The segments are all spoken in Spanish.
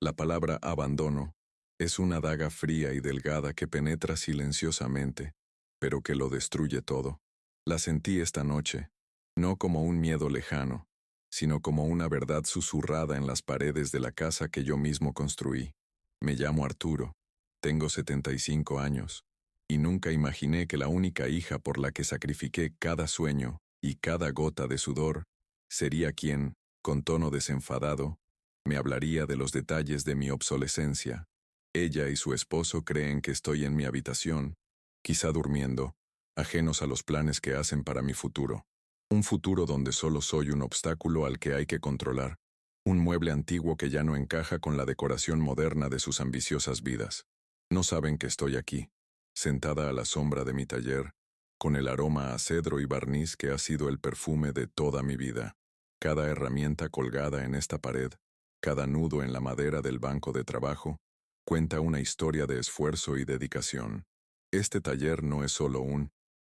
La palabra abandono es una daga fría y delgada que penetra silenciosamente, pero que lo destruye todo. La sentí esta noche, no como un miedo lejano, sino como una verdad susurrada en las paredes de la casa que yo mismo construí. Me llamo Arturo, tengo 75 años, y nunca imaginé que la única hija por la que sacrifiqué cada sueño y cada gota de sudor sería quien, con tono desenfadado, me hablaría de los detalles de mi obsolescencia. Ella y su esposo creen que estoy en mi habitación, quizá durmiendo, ajenos a los planes que hacen para mi futuro. Un futuro donde solo soy un obstáculo al que hay que controlar, un mueble antiguo que ya no encaja con la decoración moderna de sus ambiciosas vidas. No saben que estoy aquí, sentada a la sombra de mi taller, con el aroma a cedro y barniz que ha sido el perfume de toda mi vida. Cada herramienta colgada en esta pared, cada nudo en la madera del banco de trabajo, cuenta una historia de esfuerzo y dedicación. Este taller no es solo un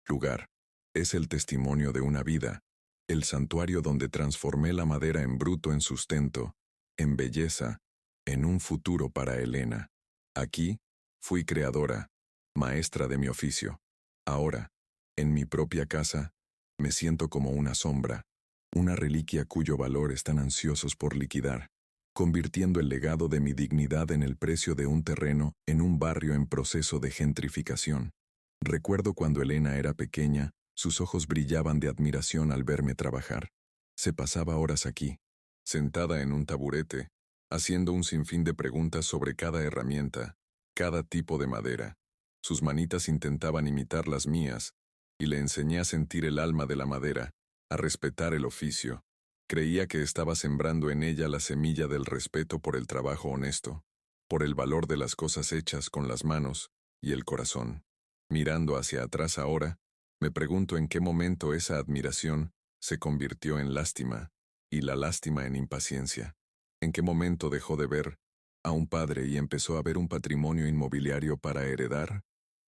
lugar, es el testimonio de una vida, el santuario donde transformé la madera en bruto, en sustento, en belleza, en un futuro para Elena. Aquí, fui creadora, maestra de mi oficio. Ahora, en mi propia casa, me siento como una sombra, una reliquia cuyo valor están ansiosos por liquidar, convirtiendo el legado de mi dignidad en el precio de un terreno en un barrio en proceso de gentrificación. Recuerdo cuando Elena era pequeña, sus ojos brillaban de admiración al verme trabajar. Se pasaba horas aquí, sentada en un taburete, haciendo un sinfín de preguntas sobre cada herramienta, cada tipo de madera. Sus manitas intentaban imitar las mías, y le enseñé a sentir el alma de la madera, a respetar el oficio. Creía que estaba sembrando en ella la semilla del respeto por el trabajo honesto, por el valor de las cosas hechas con las manos y el corazón. Mirando hacia atrás ahora, me pregunto en qué momento esa admiración se convirtió en lástima, y la lástima en impaciencia. En qué momento dejó de ver a un padre y empezó a ver un patrimonio inmobiliario para heredar.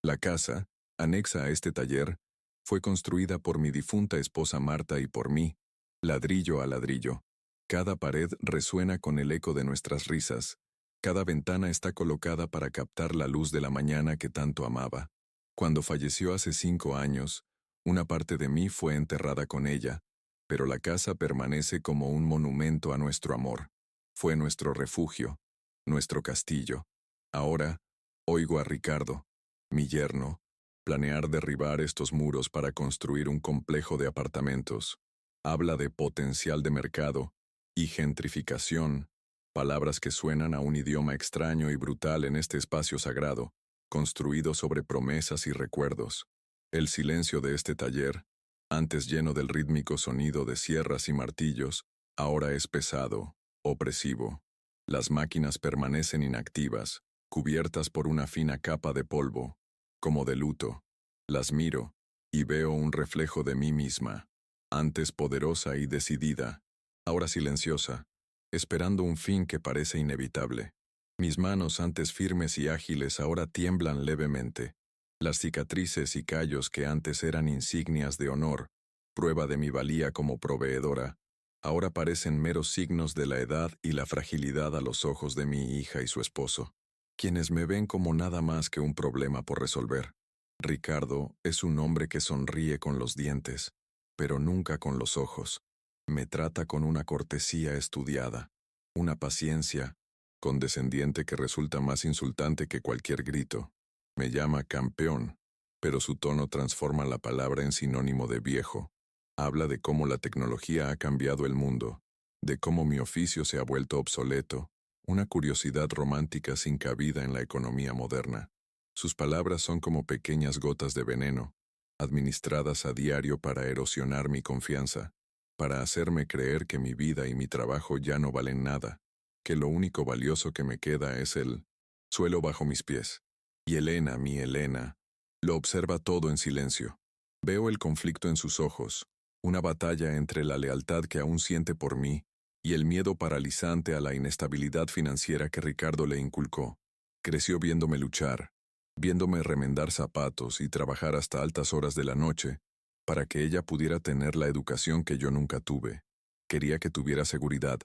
La casa, anexa a este taller, fue construida por mi difunta esposa Marta y por mí, ladrillo a ladrillo. Cada pared resuena con el eco de nuestras risas. Cada ventana está colocada para captar la luz de la mañana que tanto amaba. Cuando falleció hace 5 años, una parte de mí fue enterrada con ella, pero la casa permanece como un monumento a nuestro amor. Fue nuestro refugio, nuestro castillo. Ahora, oigo a Ricardo, mi yerno, planear derribar estos muros para construir un complejo de apartamentos. Habla de potencial de mercado y gentrificación, palabras que suenan a un idioma extraño y brutal en este espacio sagrado, construido sobre promesas y recuerdos. El silencio de este taller, antes lleno del rítmico sonido de sierras y martillos, ahora es pesado, opresivo. Las máquinas permanecen inactivas, cubiertas por una fina capa de polvo, como de luto. Las miro, y veo un reflejo de mí misma, antes poderosa y decidida, ahora silenciosa, esperando un fin que parece inevitable. Mis manos, antes firmes y ágiles, ahora tiemblan levemente. Las cicatrices y callos que antes eran insignias de honor, prueba de mi valía como proveedora, ahora parecen meros signos de la edad y la fragilidad a los ojos de mi hija y su esposo, quienes me ven como nada más que un problema por resolver. Ricardo es un hombre que sonríe con los dientes, pero nunca con los ojos. Me trata con una cortesía estudiada, una paciencia condescendiente que resulta más insultante que cualquier grito. Me llama campeón, pero su tono transforma la palabra en sinónimo de viejo. Habla de cómo la tecnología ha cambiado el mundo, de cómo mi oficio se ha vuelto obsoleto, una curiosidad romántica sin cabida en la economía moderna. Sus palabras son como pequeñas gotas de veneno, administradas a diario para erosionar mi confianza, para hacerme creer que mi vida y mi trabajo ya no valen nada, que lo único valioso que me queda es el suelo bajo mis pies. Y Elena, mi Elena, lo observa todo en silencio. Veo el conflicto en sus ojos, una batalla entre la lealtad que aún siente por mí y el miedo paralizante a la inestabilidad financiera que Ricardo le inculcó. Creció viéndome luchar, viéndome remendar zapatos y trabajar hasta altas horas de la noche, para que ella pudiera tener la educación que yo nunca tuve. Quería que tuviera seguridad,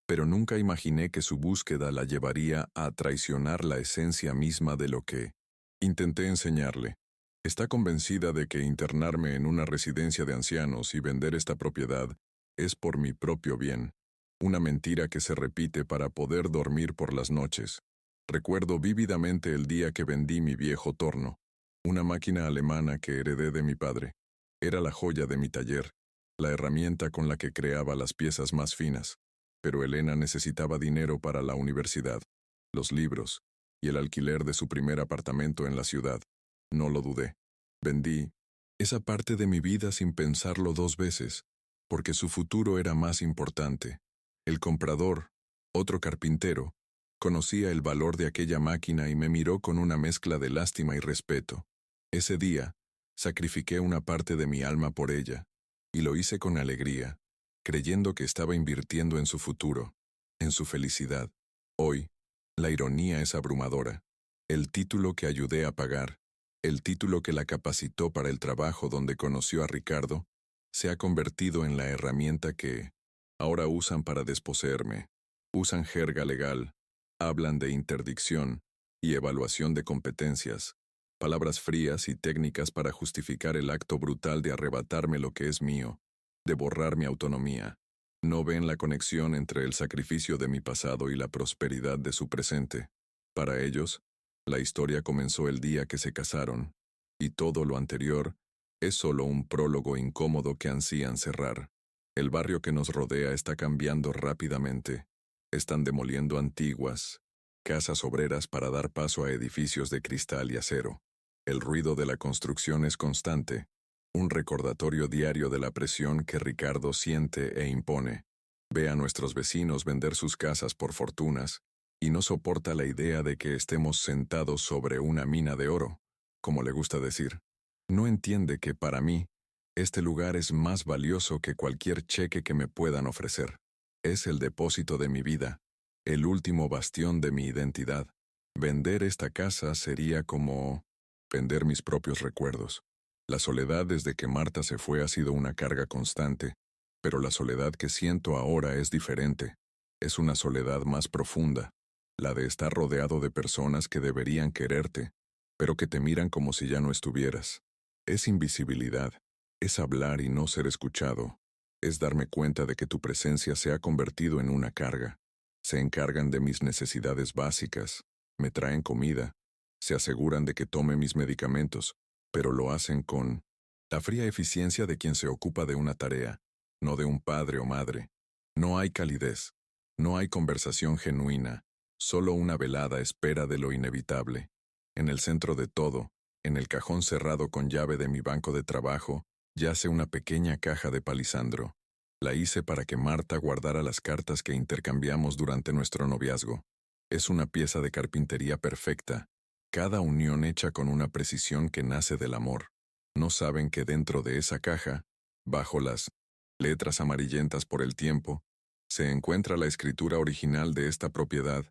pero nunca imaginé que su búsqueda la llevaría a traicionar la esencia misma de lo que intenté enseñarle. Está convencida de que internarme en una residencia de ancianos y vender esta propiedad es por mi propio bien. Una mentira que se repite para poder dormir por las noches. Recuerdo vívidamente el día que vendí mi viejo torno, una máquina alemana que heredé de mi padre. Era la joya de mi taller, la herramienta con la que creaba las piezas más finas. Pero Elena necesitaba dinero para la universidad, los libros y el alquiler de su primer apartamento en la ciudad. No lo dudé. Vendí esa parte de mi vida sin pensarlo dos veces, porque su futuro era más importante. El comprador, otro carpintero, conocía el valor de aquella máquina y me miró con una mezcla de lástima y respeto. Ese día, sacrifiqué una parte de mi alma por ella, y lo hice con alegría, creyendo que estaba invirtiendo en su futuro, en su felicidad. Hoy, la ironía es abrumadora. El título que ayudé a pagar, el título que la capacitó para el trabajo donde conoció a Ricardo, se ha convertido en la herramienta que ahora usan para desposeerme. Usan jerga legal, hablan de interdicción y evaluación de competencias, palabras frías y técnicas para justificar el acto brutal de arrebatarme lo que es mío, de borrar mi autonomía. No ven la conexión entre el sacrificio de mi pasado y la prosperidad de su presente. Para ellos, la historia comenzó el día que se casaron, y todo lo anterior es solo un prólogo incómodo que ansían cerrar. El barrio que nos rodea está cambiando rápidamente. Están demoliendo antiguas casas obreras para dar paso a edificios de cristal y acero. El ruido de la construcción es constante, un recordatorio diario de la presión que Ricardo siente e impone. Ve a nuestros vecinos vender sus casas por fortunas, y no soporta la idea de que estemos sentados sobre una mina de oro, como le gusta decir. No entiende que para mí, este lugar es más valioso que cualquier cheque que me puedan ofrecer. Es el depósito de mi vida, el último bastión de mi identidad. Vender esta casa sería como vender mis propios recuerdos. La soledad desde que Marta se fue ha sido una carga constante, pero la soledad que siento ahora es diferente. Es una soledad más profunda, la de estar rodeado de personas que deberían quererte, pero que te miran como si ya no estuvieras. Es invisibilidad, es hablar y no ser escuchado, es darme cuenta de que tu presencia se ha convertido en una carga. Se encargan de mis necesidades básicas, me traen comida, se aseguran de que tome mis medicamentos, pero lo hacen con la fría eficiencia de quien se ocupa de una tarea, no de un padre o madre. No hay calidez, no hay conversación genuina, solo una velada espera de lo inevitable. En el centro de todo, en el cajón cerrado con llave de mi banco de trabajo, yace una pequeña caja de palisandro. La hice para que Marta guardara las cartas que intercambiamos durante nuestro noviazgo. Es una pieza de carpintería perfecta, cada unión hecha con una precisión que nace del amor. No saben que dentro de esa caja, bajo las letras amarillentas por el tiempo, se encuentra la escritura original de esta propiedad,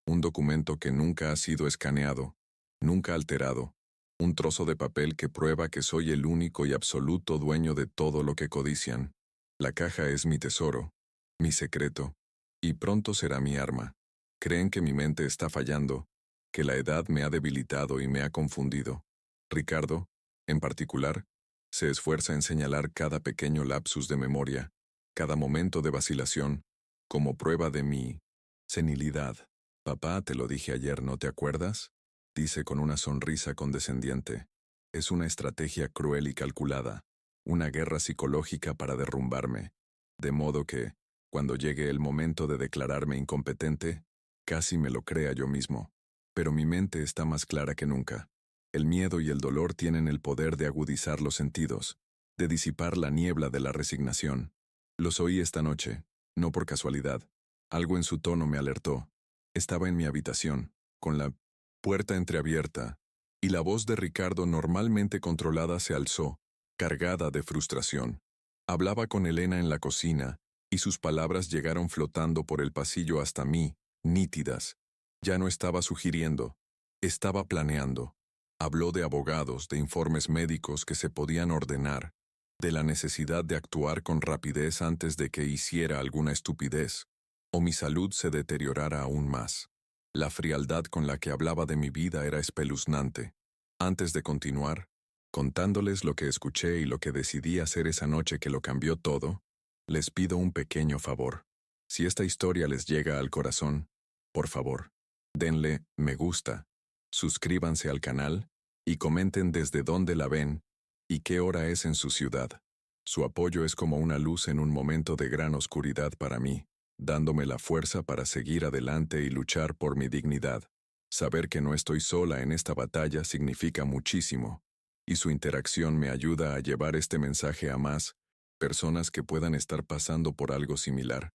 un documento que nunca ha sido escaneado, nunca alterado, un trozo de papel que prueba que soy el único y absoluto dueño de todo lo que codician. La caja es mi tesoro, mi secreto, y pronto será mi arma. Creen que mi mente está fallando, que la edad me ha debilitado y me ha confundido. Ricardo, en particular, se esfuerza en señalar cada pequeño lapsus de memoria, cada momento de vacilación, como prueba de mi senilidad. Papá, te lo dije ayer, ¿no te acuerdas? Dice con una sonrisa condescendiente. Es una estrategia cruel y calculada, una guerra psicológica para derrumbarme, de modo que, cuando llegue el momento de declararme incompetente, casi me lo crea yo mismo. Pero mi mente está más clara que nunca. El miedo y el dolor tienen el poder de agudizar los sentidos, de disipar la niebla de la resignación. Los oí esta noche, no por casualidad. Algo en su tono me alertó. Estaba en mi habitación, con la puerta entreabierta, y la voz de Ricardo normalmente controlada se alzó, cargada de frustración. Hablaba con Elena en la cocina, y sus palabras llegaron flotando por el pasillo hasta mí, nítidas. Ya no estaba sugiriendo, estaba planeando. Habló de abogados, de informes médicos que se podían ordenar, de la necesidad de actuar con rapidez antes de que hiciera alguna estupidez. o mi salud se deteriorara aún más. La frialdad con la que hablaba de mi vida era espeluznante. Antes de continuar, contándoles lo que escuché y lo que decidí hacer esa noche que lo cambió todo, les pido un pequeño favor. Si esta historia les llega al corazón, por favor, denle me gusta, suscríbanse al canal y comenten desde dónde la ven y qué hora es en su ciudad. Su apoyo es como una luz en un momento de gran oscuridad para mí, dándome la fuerza para seguir adelante y luchar por mi dignidad. Saber que no estoy sola en esta batalla significa muchísimo, y su interacción me ayuda a llevar este mensaje a más personas que puedan estar pasando por algo similar.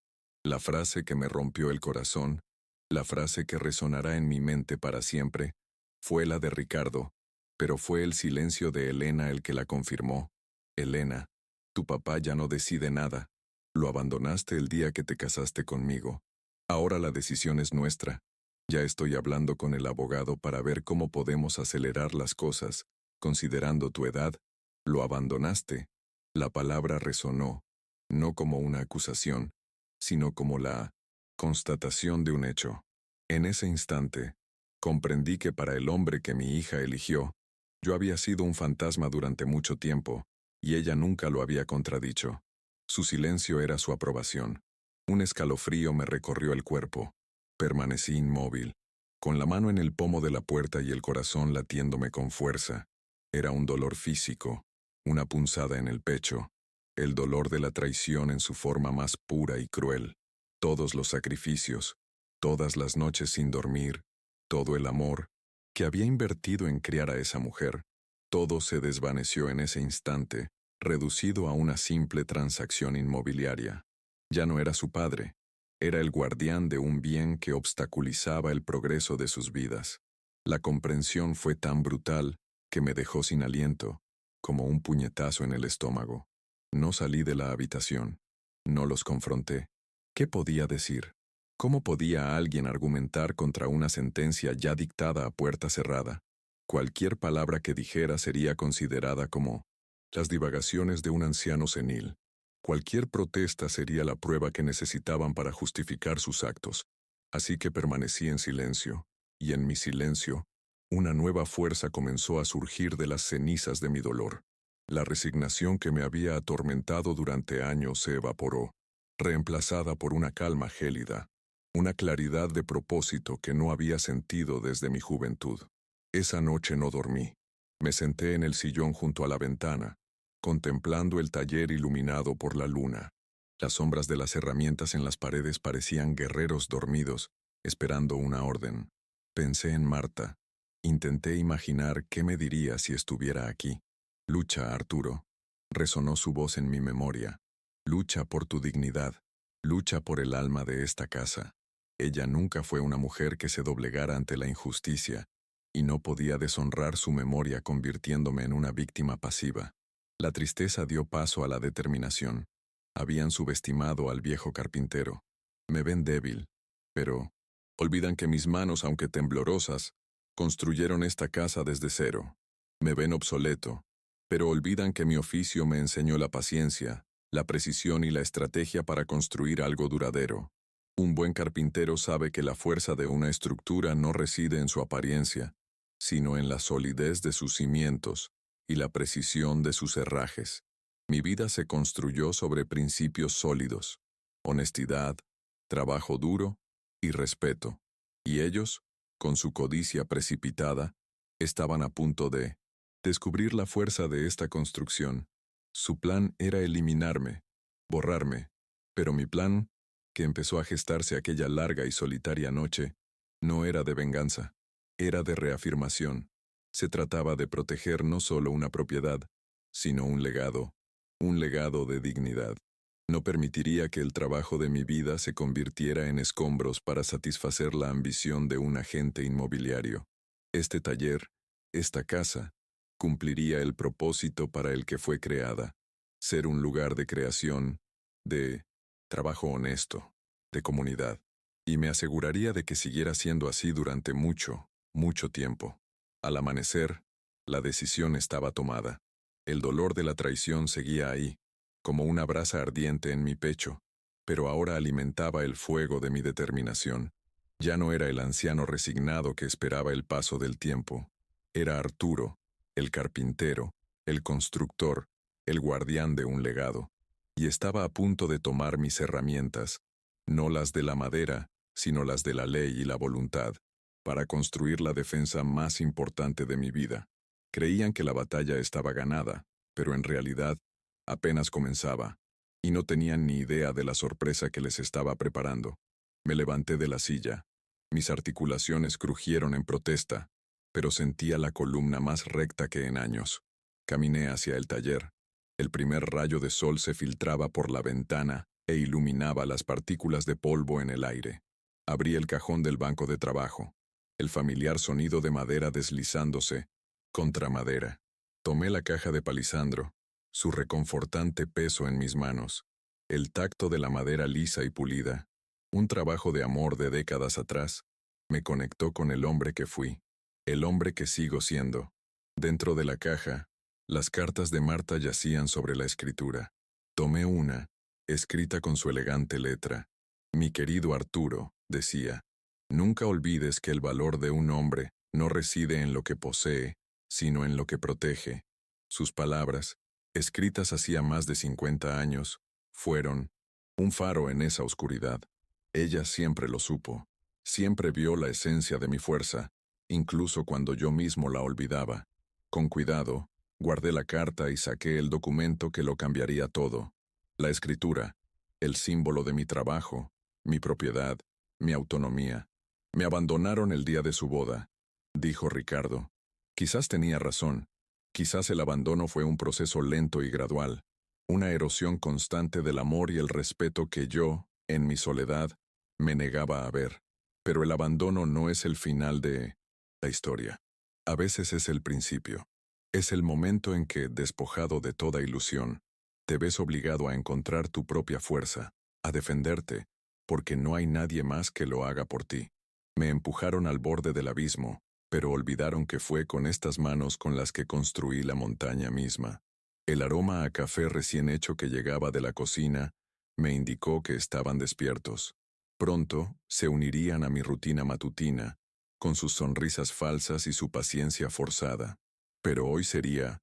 La frase que me rompió el corazón, la frase que resonará en mi mente para siempre, fue la de Ricardo, pero fue el silencio de Elena el que la confirmó. Elena, tu papá ya no decide nada. Lo abandonaste el día que te casaste conmigo. Ahora la decisión es nuestra. Ya estoy hablando con el abogado para ver cómo podemos acelerar las cosas. Considerando tu edad, lo abandonaste. La palabra resonó, no como una acusación, sino como la constatación de un hecho. En ese instante, comprendí que para el hombre que mi hija eligió, yo había sido un fantasma durante mucho tiempo, y ella nunca lo había contradicho. Su silencio era su aprobación. Un escalofrío me recorrió el cuerpo. Permanecí inmóvil, con la mano en el pomo de la puerta y el corazón latiéndome con fuerza. Era un dolor físico, una punzada en el pecho, el dolor de la traición en su forma más pura y cruel. Todos los sacrificios, todas las noches sin dormir, todo el amor que había invertido en criar a esa mujer, todo se desvaneció en ese instante, reducido a una simple transacción inmobiliaria. Ya no era su padre, era el guardián de un bien que obstaculizaba el progreso de sus vidas. La comprensión fue tan brutal que me dejó sin aliento, como un puñetazo en el estómago. No salí de la habitación. No los confronté. ¿Qué podía decir? ¿Cómo podía alguien argumentar contra una sentencia ya dictada a puerta cerrada? Cualquier palabra que dijera sería considerada como las divagaciones de un anciano senil. Cualquier protesta sería la prueba que necesitaban para justificar sus actos. Así que permanecí en silencio, y en mi silencio, una nueva fuerza comenzó a surgir de las cenizas de mi dolor. La resignación que me había atormentado durante años se evaporó, reemplazada por una calma gélida, una claridad de propósito que no había sentido desde mi juventud. Esa noche no dormí. Me senté en el sillón junto a la ventana, contemplando el taller iluminado por la luna. Las sombras de las herramientas en las paredes parecían guerreros dormidos, esperando una orden. Pensé en Marta. Intenté imaginar qué me diría si estuviera aquí. Lucha, Arturo. Resonó su voz en mi memoria. Lucha por tu dignidad. Lucha por el alma de esta casa. Ella nunca fue una mujer que se doblegara ante la injusticia, y no podía deshonrar su memoria convirtiéndome en una víctima pasiva. La tristeza dio paso a la determinación. Habían subestimado al viejo carpintero. Me ven débil, pero olvidan que mis manos, aunque temblorosas, construyeron esta casa desde cero. Me ven obsoleto, pero olvidan que mi oficio me enseñó la paciencia, la precisión y la estrategia para construir algo duradero. Un buen carpintero sabe que la fuerza de una estructura no reside en su apariencia, sino en la solidez de sus cimientos y la precisión de sus herrajes. Mi vida se construyó sobre principios sólidos: honestidad, trabajo duro y respeto. Y ellos, con su codicia precipitada, estaban a punto de descubrir la fuerza de esta construcción. Su plan era eliminarme, borrarme, pero mi plan, que empezó a gestarse aquella larga y solitaria noche, no era de venganza, era de reafirmación. Se trataba de proteger no solo una propiedad, sino un legado de dignidad. No permitiría que el trabajo de mi vida se convirtiera en escombros para satisfacer la ambición de un agente inmobiliario. Este taller, esta casa, cumpliría el propósito para el que fue creada: ser un lugar de creación, de trabajo honesto, de comunidad. Y me aseguraría de que siguiera siendo así durante mucho, mucho tiempo. Al amanecer, la decisión estaba tomada. El dolor de la traición seguía ahí, como una brasa ardiente en mi pecho, pero ahora alimentaba el fuego de mi determinación. Ya no era el anciano resignado que esperaba el paso del tiempo. Era Arturo, el carpintero, el constructor, el guardián de un legado. Y estaba a punto de tomar mis herramientas, no las de la madera, sino las de la ley y la voluntad, para construir la defensa más importante de mi vida. Creían que la batalla estaba ganada, pero en realidad apenas comenzaba, y no tenían ni idea de la sorpresa que les estaba preparando. Me levanté de la silla. Mis articulaciones crujieron en protesta, pero sentía la columna más recta que en años. Caminé hacia el taller. El primer rayo de sol se filtraba por la ventana e iluminaba las partículas de polvo en el aire. Abrí el cajón del banco de trabajo. El familiar sonido de madera deslizándose contra madera. Tomé la caja de palisandro, su reconfortante peso en mis manos, el tacto de la madera lisa y pulida. Un trabajo de amor de décadas atrás me conectó con el hombre que fui, el hombre que sigo siendo. Dentro de la caja, las cartas de Marta yacían sobre la escritura. Tomé una, escrita con su elegante letra. Mi querido Arturo, decía, nunca olvides que el valor de un hombre no reside en lo que posee, sino en lo que protege. Sus palabras, escritas hacía más de 50 años, fueron un faro en esa oscuridad. Ella siempre lo supo, siempre vio la esencia de mi fuerza, incluso cuando yo mismo la olvidaba. Con cuidado, guardé la carta y saqué el documento que lo cambiaría todo. La escritura, el símbolo de mi trabajo, mi propiedad, mi autonomía. Me abandonaron el día de su boda, dijo Ricardo. Quizás tenía razón. Quizás el abandono fue un proceso lento y gradual, una erosión constante del amor y el respeto que yo, en mi soledad, me negaba a ver. Pero el abandono no es el final de la historia. A veces es el principio. Es el momento en que, despojado de toda ilusión, te ves obligado a encontrar tu propia fuerza, a defenderte, porque no hay nadie más que lo haga por ti. Me empujaron al borde del abismo, pero olvidaron que fue con estas manos con las que construí la montaña misma. El aroma a café recién hecho que llegaba de la cocina me indicó que estaban despiertos. Pronto se unirían a mi rutina matutina, con sus sonrisas falsas y su paciencia forzada. Pero hoy sería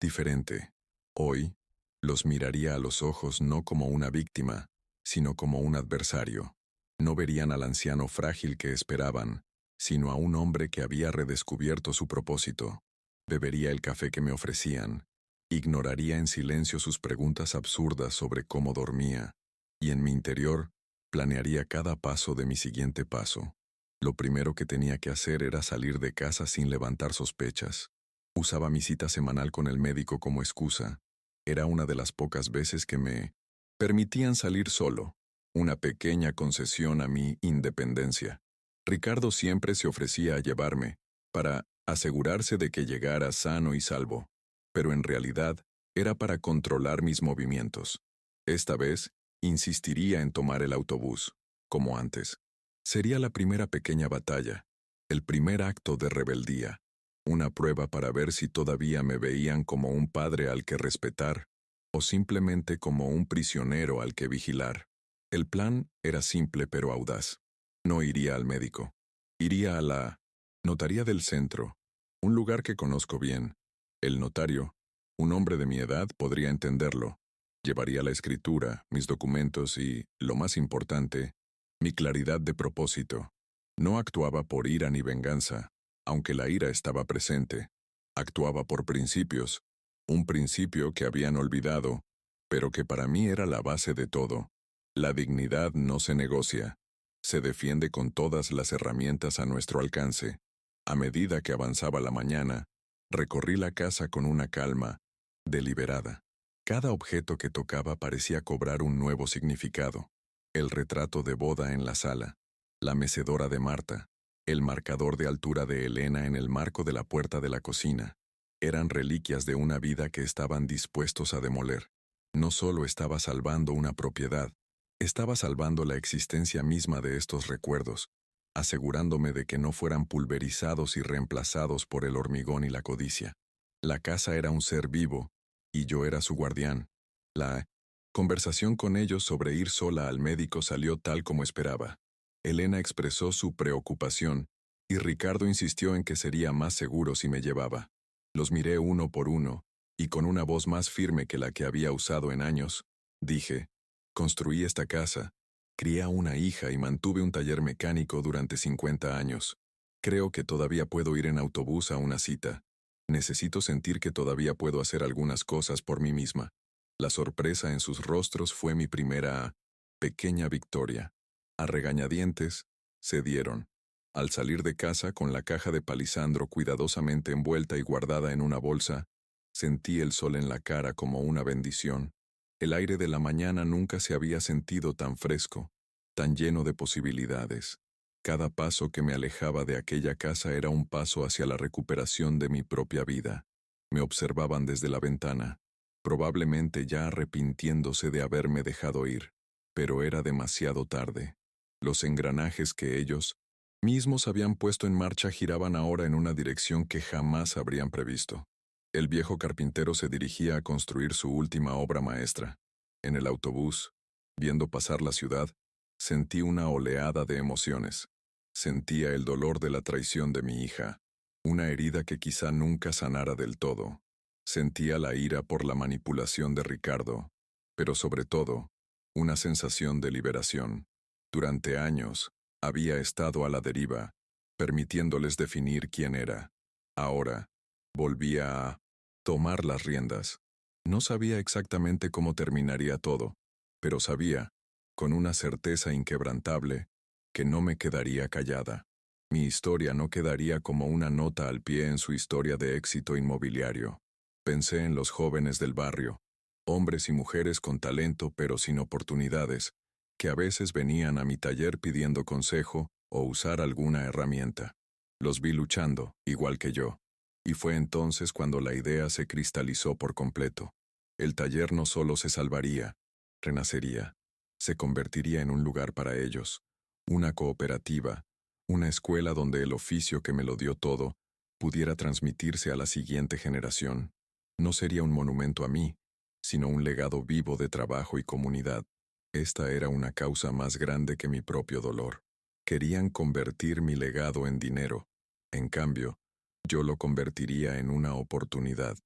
diferente. Hoy los miraría a los ojos no como una víctima, sino como un adversario. No verían al anciano frágil que esperaban, sino a un hombre que había redescubierto su propósito. Bebería el café que me ofrecían, ignoraría en silencio sus preguntas absurdas sobre cómo dormía, y en mi interior planearía cada paso de mi siguiente paso. Lo primero que tenía que hacer era salir de casa sin levantar sospechas. Usaba mi cita semanal con el médico como excusa. Era una de las pocas veces que me permitían salir solo, una pequeña concesión a mi independencia. Ricardo siempre se ofrecía a llevarme, para asegurarse de que llegara sano y salvo, pero en realidad era para controlar mis movimientos. Esta vez, insistiría en tomar el autobús, como antes. Sería la primera pequeña batalla, el primer acto de rebeldía, una prueba para ver si todavía me veían como un padre al que respetar, o simplemente como un prisionero al que vigilar. El plan era simple pero audaz. No iría al médico. Iría a la notaría del centro, un lugar que conozco bien. El notario, un hombre de mi edad, podría entenderlo. Llevaría la escritura, mis documentos y, lo más importante, mi claridad de propósito. No actuaba por ira ni venganza, aunque la ira estaba presente. Actuaba por principios, un principio que habían olvidado, pero que para mí era la base de todo. La dignidad no se negocia, se defiende con todas las herramientas a nuestro alcance. A medida que avanzaba la mañana, recorrí la casa con una calma deliberada. Cada objeto que tocaba parecía cobrar un nuevo significado. El retrato de boda en la sala, la mecedora de Marta, el marcador de altura de Elena en el marco de la puerta de la cocina. Eran reliquias de una vida que estaban dispuestos a demoler. No solo estaba salvando una propiedad, estaba salvando la existencia misma de estos recuerdos, asegurándome de que no fueran pulverizados y reemplazados por el hormigón y la codicia. La casa era un ser vivo, y yo era su guardián. La Conversación con ellos sobre ir sola al médico salió tal como esperaba. Elena expresó su preocupación, y Ricardo insistió en que sería más seguro si me llevaba. Los miré uno por uno, y con una voz más firme que la que había usado en años, dije, construí esta casa, crié a una hija y mantuve un taller mecánico durante 50 años. Creo que todavía puedo ir en autobús a una cita. Necesito sentir que todavía puedo hacer algunas cosas por mí misma. La sorpresa en sus rostros fue mi primera pequeña victoria. A regañadientes, cedieron. Al salir de casa con la caja de palisandro cuidadosamente envuelta y guardada en una bolsa, sentí el sol en la cara como una bendición. El aire de la mañana nunca se había sentido tan fresco, tan lleno de posibilidades. Cada paso que me alejaba de aquella casa era un paso hacia la recuperación de mi propia vida. Me observaban desde la ventana, probablemente ya arrepintiéndose de haberme dejado ir, pero era demasiado tarde. Los engranajes que ellos mismos habían puesto en marcha giraban ahora en una dirección que jamás habrían previsto. El viejo carpintero se dirigía a construir su última obra maestra. En el autobús, viendo pasar la ciudad, sentí una oleada de emociones. Sentía el dolor de la traición de mi hija, una herida que quizá nunca sanara del todo. Sentía la ira por la manipulación de Ricardo, pero sobre todo, una sensación de liberación. Durante años, había estado a la deriva, permitiéndoles definir quién era. Ahora, volvía a tomar las riendas. No sabía exactamente cómo terminaría todo, pero sabía, con una certeza inquebrantable, que no me quedaría callada. Mi historia no quedaría como una nota al pie en su historia de éxito inmobiliario. Pensé en los jóvenes del barrio, hombres y mujeres con talento pero sin oportunidades, que a veces venían a mi taller pidiendo consejo o usar alguna herramienta. Los vi luchando, igual que yo, y fue entonces cuando la idea se cristalizó por completo. El taller no solo se salvaría, renacería, se convertiría en un lugar para ellos, una cooperativa, una escuela donde el oficio que me lo dio todo pudiera transmitirse a la siguiente generación. No sería un monumento a mí, sino un legado vivo de trabajo y comunidad. Esta era una causa más grande que mi propio dolor. Querían convertir mi legado en dinero. En cambio, yo lo convertiría en una oportunidad.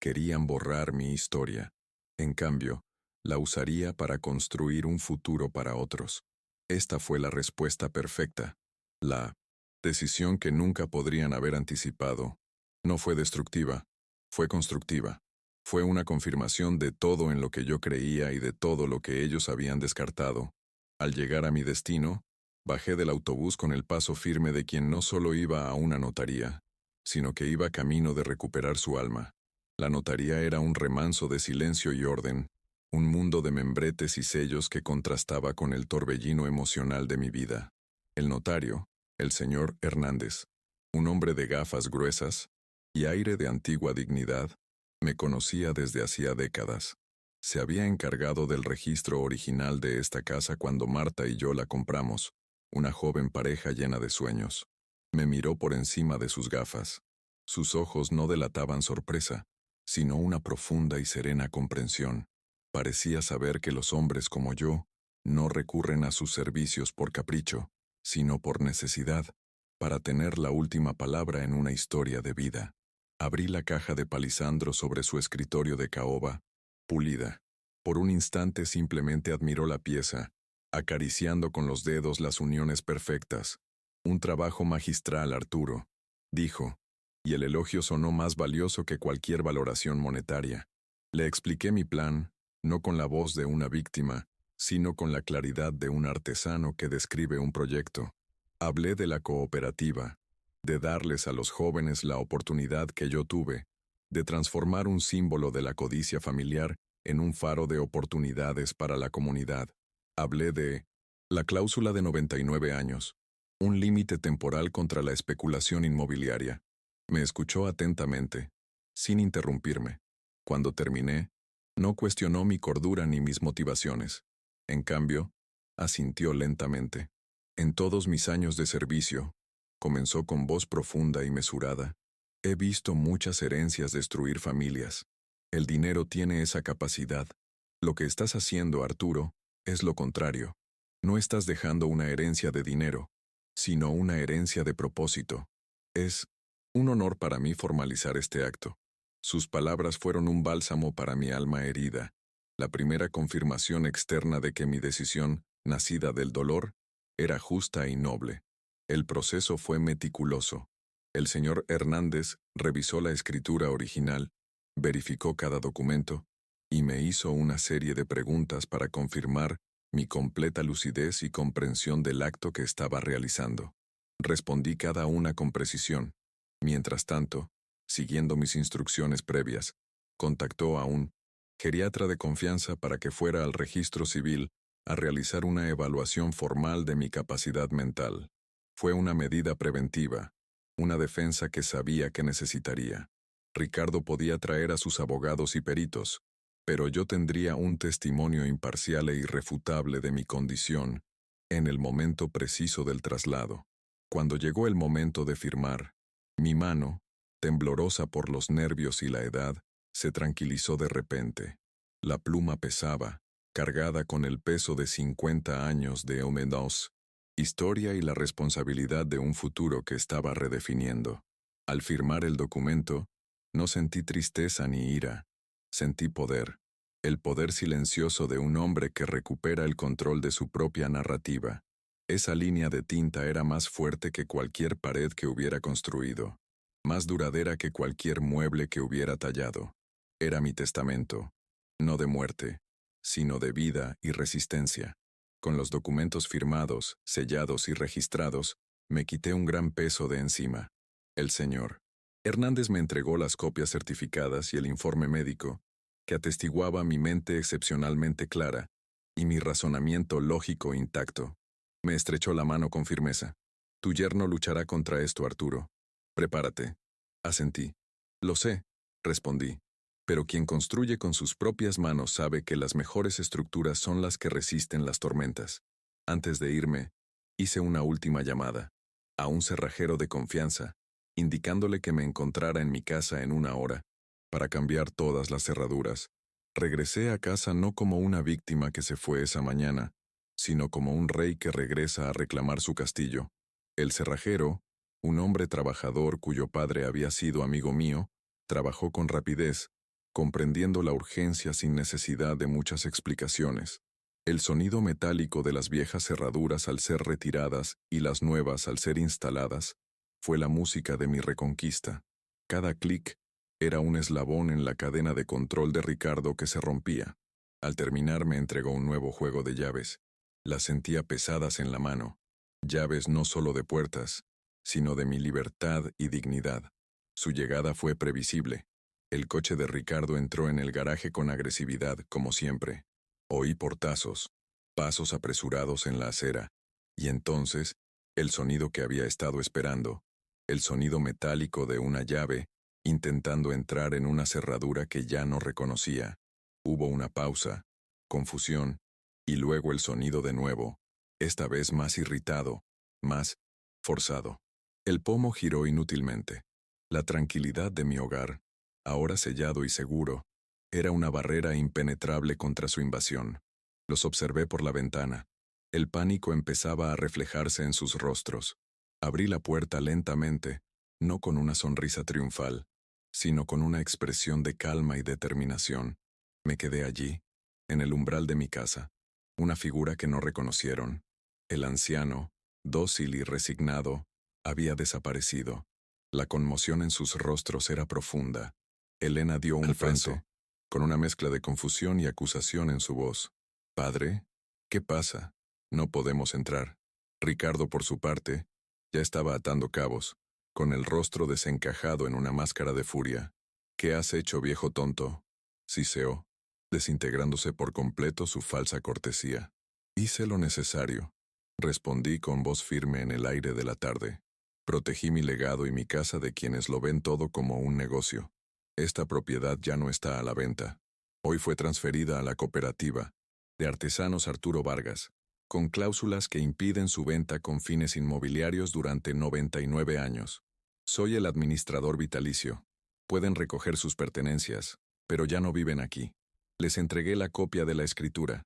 Querían borrar mi historia. En cambio, la usaría para construir un futuro para otros. Esta fue la respuesta perfecta. La decisión que nunca podrían haber anticipado. No fue destructiva, fue constructiva. Fue una confirmación de todo en lo que yo creía y de todo lo que ellos habían descartado. Al llegar a mi destino, bajé del autobús con el paso firme de quien no solo iba a una notaría, sino que iba camino de recuperar su alma. La notaría era un remanso de silencio y orden, un mundo de membretes y sellos que contrastaba con el torbellino emocional de mi vida. El notario, el señor Hernández, un hombre de gafas gruesas y aire de antigua dignidad, me conocía desde hacía décadas. Se había encargado del registro original de esta casa cuando Marta y yo la compramos, una joven pareja llena de sueños. Me miró por encima de sus gafas. Sus ojos no delataban sorpresa, sino una profunda y serena comprensión. Parecía saber que los hombres como yo no recurren a sus servicios por capricho, sino por necesidad, para tener la última palabra en una historia de vida. Abrí la caja de palisandro sobre su escritorio de caoba, pulida. Por un instante simplemente admiró la pieza, acariciando con los dedos las uniones perfectas. Un trabajo magistral, Arturo, dijo, y el elogio sonó más valioso que cualquier valoración monetaria. Le expliqué mi plan, no con la voz de una víctima, sino con la claridad de un artesano que describe un proyecto. Hablé de la cooperativa, de darles a los jóvenes la oportunidad que yo tuve, de transformar un símbolo de la codicia familiar en un faro de oportunidades para la comunidad. Hablé de la cláusula de 99 años, un límite temporal contra la especulación inmobiliaria. Me escuchó atentamente, sin interrumpirme. Cuando terminé, no cuestionó mi cordura ni mis motivaciones. En cambio, asintió lentamente. En todos mis años de servicio, comenzó con voz profunda y mesurada, he visto muchas herencias destruir familias. El dinero tiene esa capacidad. Lo que estás haciendo, Arturo, es lo contrario. No estás dejando una herencia de dinero, sino una herencia de propósito. Es un honor para mí formalizar este acto. Sus palabras fueron un bálsamo para mi alma herida, la primera confirmación externa de que mi decisión, nacida del dolor, era justa y noble. El proceso fue meticuloso. El señor Hernández revisó la escritura original, verificó cada documento, y me hizo una serie de preguntas para confirmar mi completa lucidez y comprensión del acto que estaba realizando. Respondí cada una con precisión. Mientras tanto, siguiendo mis instrucciones previas, contactó a un geriatra de confianza para que fuera al registro civil a realizar una evaluación formal de mi capacidad mental. Fue una medida preventiva, una defensa que sabía que necesitaría. Ricardo podía traer a sus abogados y peritos, pero yo tendría un testimonio imparcial e irrefutable de mi condición en el momento preciso del traslado. Cuando llegó el momento de firmar, mi mano, temblorosa por los nervios y la edad, se tranquilizó de repente. La pluma pesaba, cargada con el peso de 50 años de Omedos, historia y la responsabilidad de un futuro que estaba redefiniendo. Al firmar el documento, no sentí tristeza ni ira, sentí poder, el poder silencioso de un hombre que recupera el control de su propia narrativa. Esa línea de tinta era más fuerte que cualquier pared que hubiera construido, más duradera que cualquier mueble que hubiera tallado. Era mi testamento, no de muerte, sino de vida y resistencia. Con los documentos firmados, sellados y registrados, me quité un gran peso de encima. El señor Hernández me entregó las copias certificadas y el informe médico, que atestiguaba mi mente excepcionalmente clara y mi razonamiento lógico intacto. Me estrechó la mano con firmeza. Tu yerno luchará contra esto, Arturo. Prepárate. Asentí. Lo sé, respondí. Pero quien construye con sus propias manos sabe que las mejores estructuras son las que resisten las tormentas. Antes de irme, hice una última llamada, a un cerrajero de confianza, indicándole que me encontrara en mi casa en 1 hora, para cambiar todas las cerraduras. Regresé a casa no como una víctima que se fue esa mañana, sino como un rey que regresa a reclamar su castillo. El cerrajero, un hombre trabajador cuyo padre había sido amigo mío, trabajó con rapidez, comprendiendo la urgencia sin necesidad de muchas explicaciones. El sonido metálico de las viejas cerraduras al ser retiradas y las nuevas al ser instaladas fue la música de mi reconquista. Cada clic era un eslabón en la cadena de control de Ricardo que se rompía. Al terminar me entregó un nuevo juego de llaves. Las sentía pesadas en la mano, llaves no solo de puertas, sino de mi libertad y dignidad. Su llegada fue previsible. El coche de Ricardo entró en el garaje con agresividad, como siempre. Oí portazos, pasos apresurados en la acera, y entonces, el sonido que había estado esperando, el sonido metálico de una llave, intentando entrar en una cerradura que ya no reconocía. Hubo una pausa, confusión, y luego el sonido de nuevo, esta vez más irritado, más forzado. El pomo giró inútilmente. La tranquilidad de mi hogar, ahora sellado y seguro, era una barrera impenetrable contra su invasión. Los observé por la ventana. El pánico empezaba a reflejarse en sus rostros. Abrí la puerta lentamente, no con una sonrisa triunfal, sino con una expresión de calma y determinación. Me quedé allí, en el umbral de mi casa, una figura que no reconocieron. El anciano, dócil y resignado, había desaparecido. La conmoción en sus rostros era profunda. Elena dio un paso, con una mezcla de confusión y acusación en su voz. «Padre, ¿qué pasa? No podemos entrar». Ricardo, por su parte, ya estaba atando cabos, con el rostro desencajado en una máscara de furia. «¿Qué has hecho, viejo tonto?», siseó, desintegrándose por completo su falsa cortesía. «Hice lo necesario», respondí con voz firme en el aire de la tarde. «Protegí mi legado y mi casa de quienes lo ven todo como un negocio. Esta propiedad ya no está a la venta. Hoy fue transferida a la cooperativa de artesanos Arturo Vargas, con cláusulas que impiden su venta con fines inmobiliarios durante 99 años. Soy el administrador vitalicio. Pueden recoger sus pertenencias, pero ya no viven aquí. Les entregué la copia de la escritura.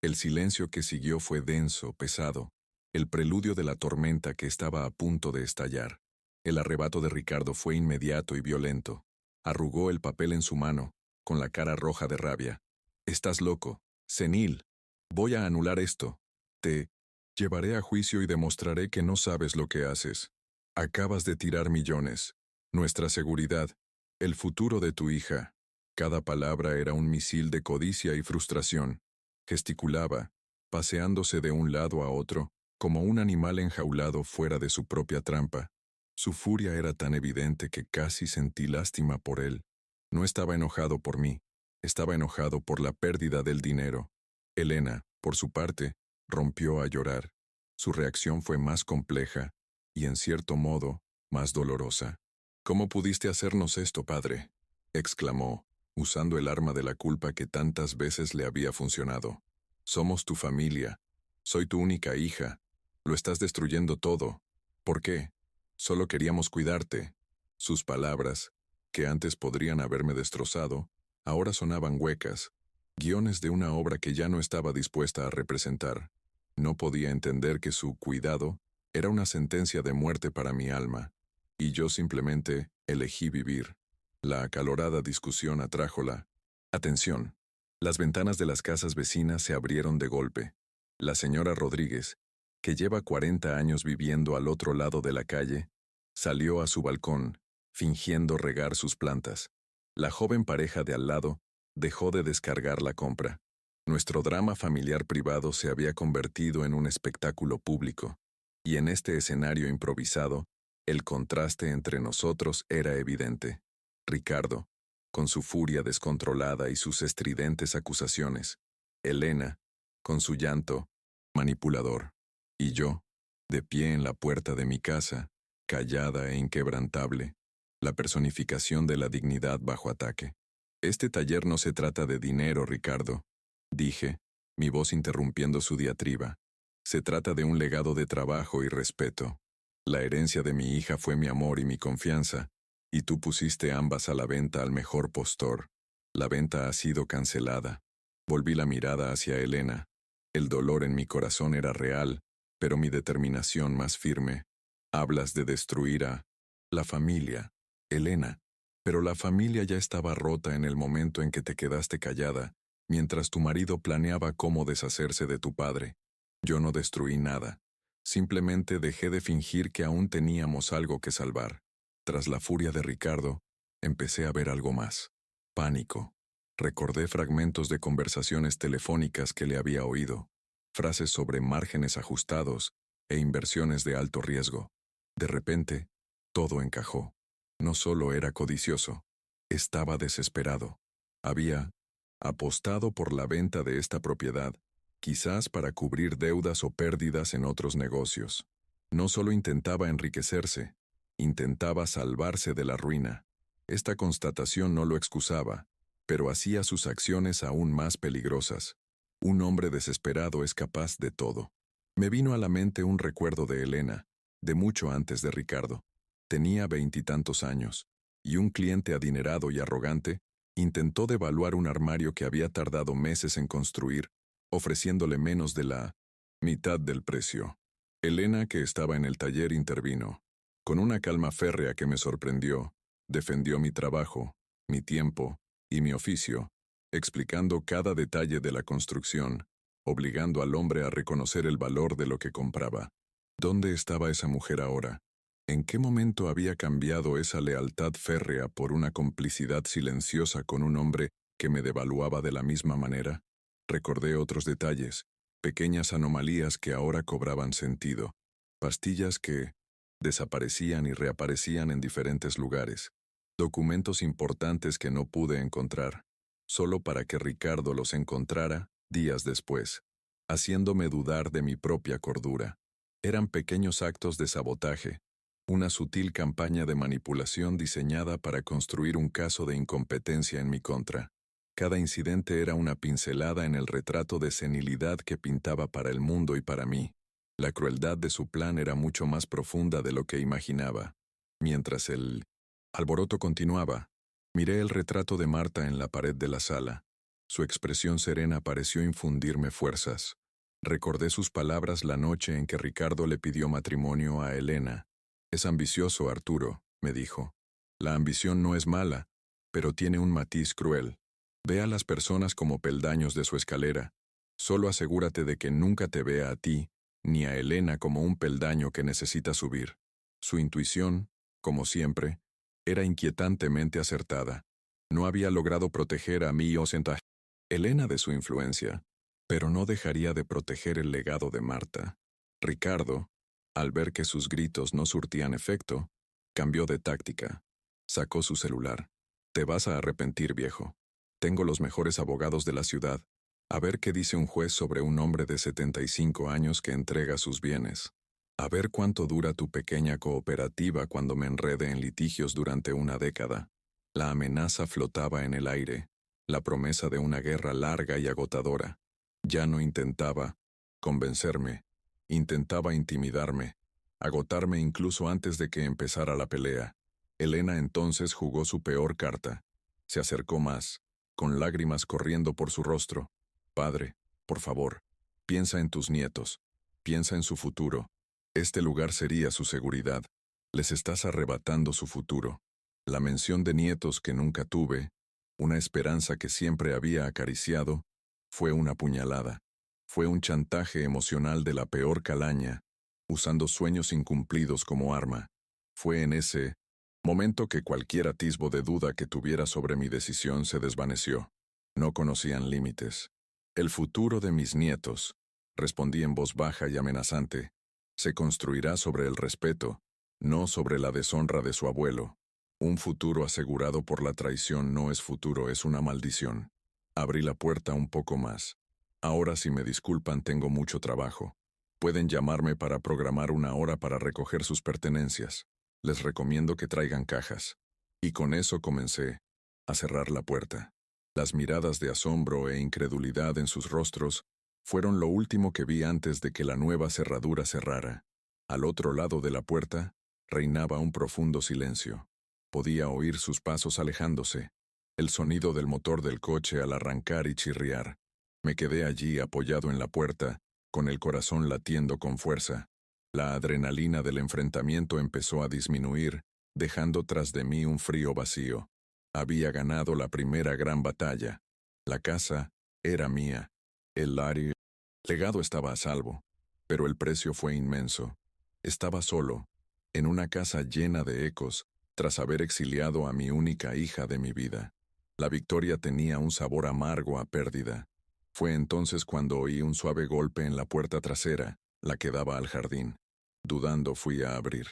El silencio que siguió fue denso, pesado, el preludio de la tormenta que estaba a punto de estallar. El arrebato de Ricardo fue inmediato y violento. Arrugó el papel en su mano, con la cara roja de rabia. «Estás loco, senil. Voy a anular esto. Te llevaré a juicio y demostraré que no sabes lo que haces. Acabas de tirar millones. Nuestra seguridad, el futuro de tu hija». Cada palabra era un misil de codicia y frustración. Gesticulaba, paseándose de un lado a otro, como un animal enjaulado fuera de su propia trampa. Su furia era tan evidente que casi sentí lástima por él. No estaba enojado por mí, estaba enojado por la pérdida del dinero. Elena, por su parte, rompió a llorar. Su reacción fue más compleja y, en cierto modo, más dolorosa. «¿Cómo pudiste hacernos esto, padre?», exclamó, usando el arma de la culpa que tantas veces le había funcionado. «Somos tu familia. Soy tu única hija. Lo estás destruyendo todo. ¿Por qué? Solo queríamos cuidarte». Sus palabras, que antes podrían haberme destrozado, ahora sonaban huecas, guiones de una obra que ya no estaba dispuesta a representar. No podía entender que su cuidado era una sentencia de muerte para mi alma, y yo simplemente elegí vivir. La acalorada discusión atrajo la atención. Las ventanas de las casas vecinas se abrieron de golpe. La señora Rodríguez, que lleva 40 años viviendo al otro lado de la calle, salió a su balcón, fingiendo regar sus plantas. La joven pareja de al lado dejó de descargar la compra. Nuestro drama familiar privado se había convertido en un espectáculo público, y en este escenario improvisado, el contraste entre nosotros era evidente. Ricardo, con su furia descontrolada y sus estridentes acusaciones. Elena, con su llanto manipulador. Y yo, de pie en la puerta de mi casa, callada e inquebrantable, la personificación de la dignidad bajo ataque. «Este taller no se trata de dinero, Ricardo», dije, mi voz interrumpiendo su diatriba. «Se trata de un legado de trabajo y respeto. La herencia de mi hija fue mi amor y mi confianza, y tú pusiste ambas a la venta al mejor postor. La venta ha sido cancelada». Volví la mirada hacia Elena. El dolor en mi corazón era real, pero mi determinación más firme. «Hablas de destruir a la familia, Elena, pero la familia ya estaba rota en el momento en que te quedaste callada, mientras tu marido planeaba cómo deshacerse de tu padre. Yo no destruí nada. Simplemente dejé de fingir que aún teníamos algo que salvar». Tras la furia de Ricardo, empecé a ver algo más. Pánico. Recordé fragmentos de conversaciones telefónicas que le había oído, frases sobre márgenes ajustados e inversiones de alto riesgo. De repente, todo encajó. No solo era codicioso, estaba desesperado. Había apostado por la venta de esta propiedad, quizás para cubrir deudas o pérdidas en otros negocios. No solo intentaba enriquecerse, intentaba salvarse de la ruina. Esta constatación no lo excusaba, pero hacía sus acciones aún más peligrosas. Un hombre desesperado es capaz de todo. Me vino a la mente un recuerdo de Elena, de mucho antes de Ricardo. Tenía 20 y tantos años, y un cliente adinerado y arrogante intentó devaluar un armario que había tardado meses en construir, ofreciéndole menos de la mitad del precio. Elena, que estaba en el taller, intervino. Con una calma férrea que me sorprendió, defendió mi trabajo, mi tiempo y mi oficio, explicando cada detalle de la construcción, obligando al hombre a reconocer el valor de lo que compraba. ¿Dónde estaba esa mujer ahora? ¿En qué momento había cambiado esa lealtad férrea por una complicidad silenciosa con un hombre que me devaluaba de la misma manera? Recordé otros detalles, pequeñas anomalías que ahora cobraban sentido, pastillas que desaparecían y reaparecían en diferentes lugares, documentos importantes que no pude encontrar, solo para que Ricardo los encontrara días después, haciéndome dudar de mi propia cordura. Eran pequeños actos de sabotaje, una sutil campaña de manipulación diseñada para construir un caso de incompetencia en mi contra. Cada incidente era una pincelada en el retrato de senilidad que pintaba para el mundo y para mí. La crueldad de su plan era mucho más profunda de lo que imaginaba. Mientras el alboroto continuaba, miré el retrato de Marta en la pared de la sala. Su expresión serena pareció infundirme fuerzas. Recordé sus palabras la noche en que Ricardo le pidió matrimonio a Elena. Es ambicioso, Arturo, me dijo. La ambición no es mala, pero tiene un matiz cruel. Ve a las personas como peldaños de su escalera. Solo asegúrate de que nunca te vea a ti, ni a Elena como un peldaño que necesita subir. Su intuición, como siempre, era inquietantemente acertada. No había logrado proteger a mí o Elena de su influencia, pero no dejaría de proteger el legado de Marta. Ricardo, al ver que sus gritos no surtían efecto, cambió de táctica. Sacó su celular. Te vas a arrepentir, viejo. Tengo los mejores abogados de la ciudad. A ver qué dice un juez sobre un hombre de 75 años que entrega sus bienes. A ver cuánto dura tu pequeña cooperativa cuando me enrede en litigios durante una década. La amenaza flotaba en el aire, la promesa de una guerra larga y agotadora. Ya no intentaba convencerme, intentaba intimidarme, agotarme incluso antes de que empezara la pelea. Elena entonces jugó su peor carta. Se acercó más, con lágrimas corriendo por su rostro. Padre, por favor, piensa en tus nietos, piensa en su futuro. Este lugar sería su seguridad. Les estás arrebatando su futuro. La mención de nietos que nunca tuve, una esperanza que siempre había acariciado, fue una puñalada. Fue un chantaje emocional de la peor calaña, usando sueños incumplidos como arma. Fue en ese momento que cualquier atisbo de duda que tuviera sobre mi decisión se desvaneció. No conocían límites. El futuro de mis nietos, respondí en voz baja y amenazante, se construirá sobre el respeto, no sobre la deshonra de su abuelo. Un futuro asegurado por la traición no es futuro, es una maldición. Abrí la puerta un poco más. Ahora, si me disculpan, tengo mucho trabajo. Pueden llamarme para programar una hora para recoger sus pertenencias. Les recomiendo que traigan cajas. Y con eso comencé a cerrar la puerta. Las miradas de asombro e incredulidad en sus rostros fueron lo último que vi antes de que la nueva cerradura cerrara. Al otro lado de la puerta reinaba un profundo silencio. Podía oír sus pasos alejándose, el sonido del motor del coche al arrancar y chirriar. Me quedé allí apoyado en la puerta, con el corazón latiendo con fuerza. La adrenalina del enfrentamiento empezó a disminuir, dejando tras de mí un frío vacío. Había ganado la primera gran batalla. La casa era mía. El legado estaba a salvo, pero el precio fue inmenso. Estaba solo, en una casa llena de ecos, tras haber exiliado a mi única hija de mi vida. La victoria tenía un sabor amargo a pérdida. Fue entonces cuando oí un suave golpe en la puerta trasera, la que daba al jardín. Dudando fui a abrir.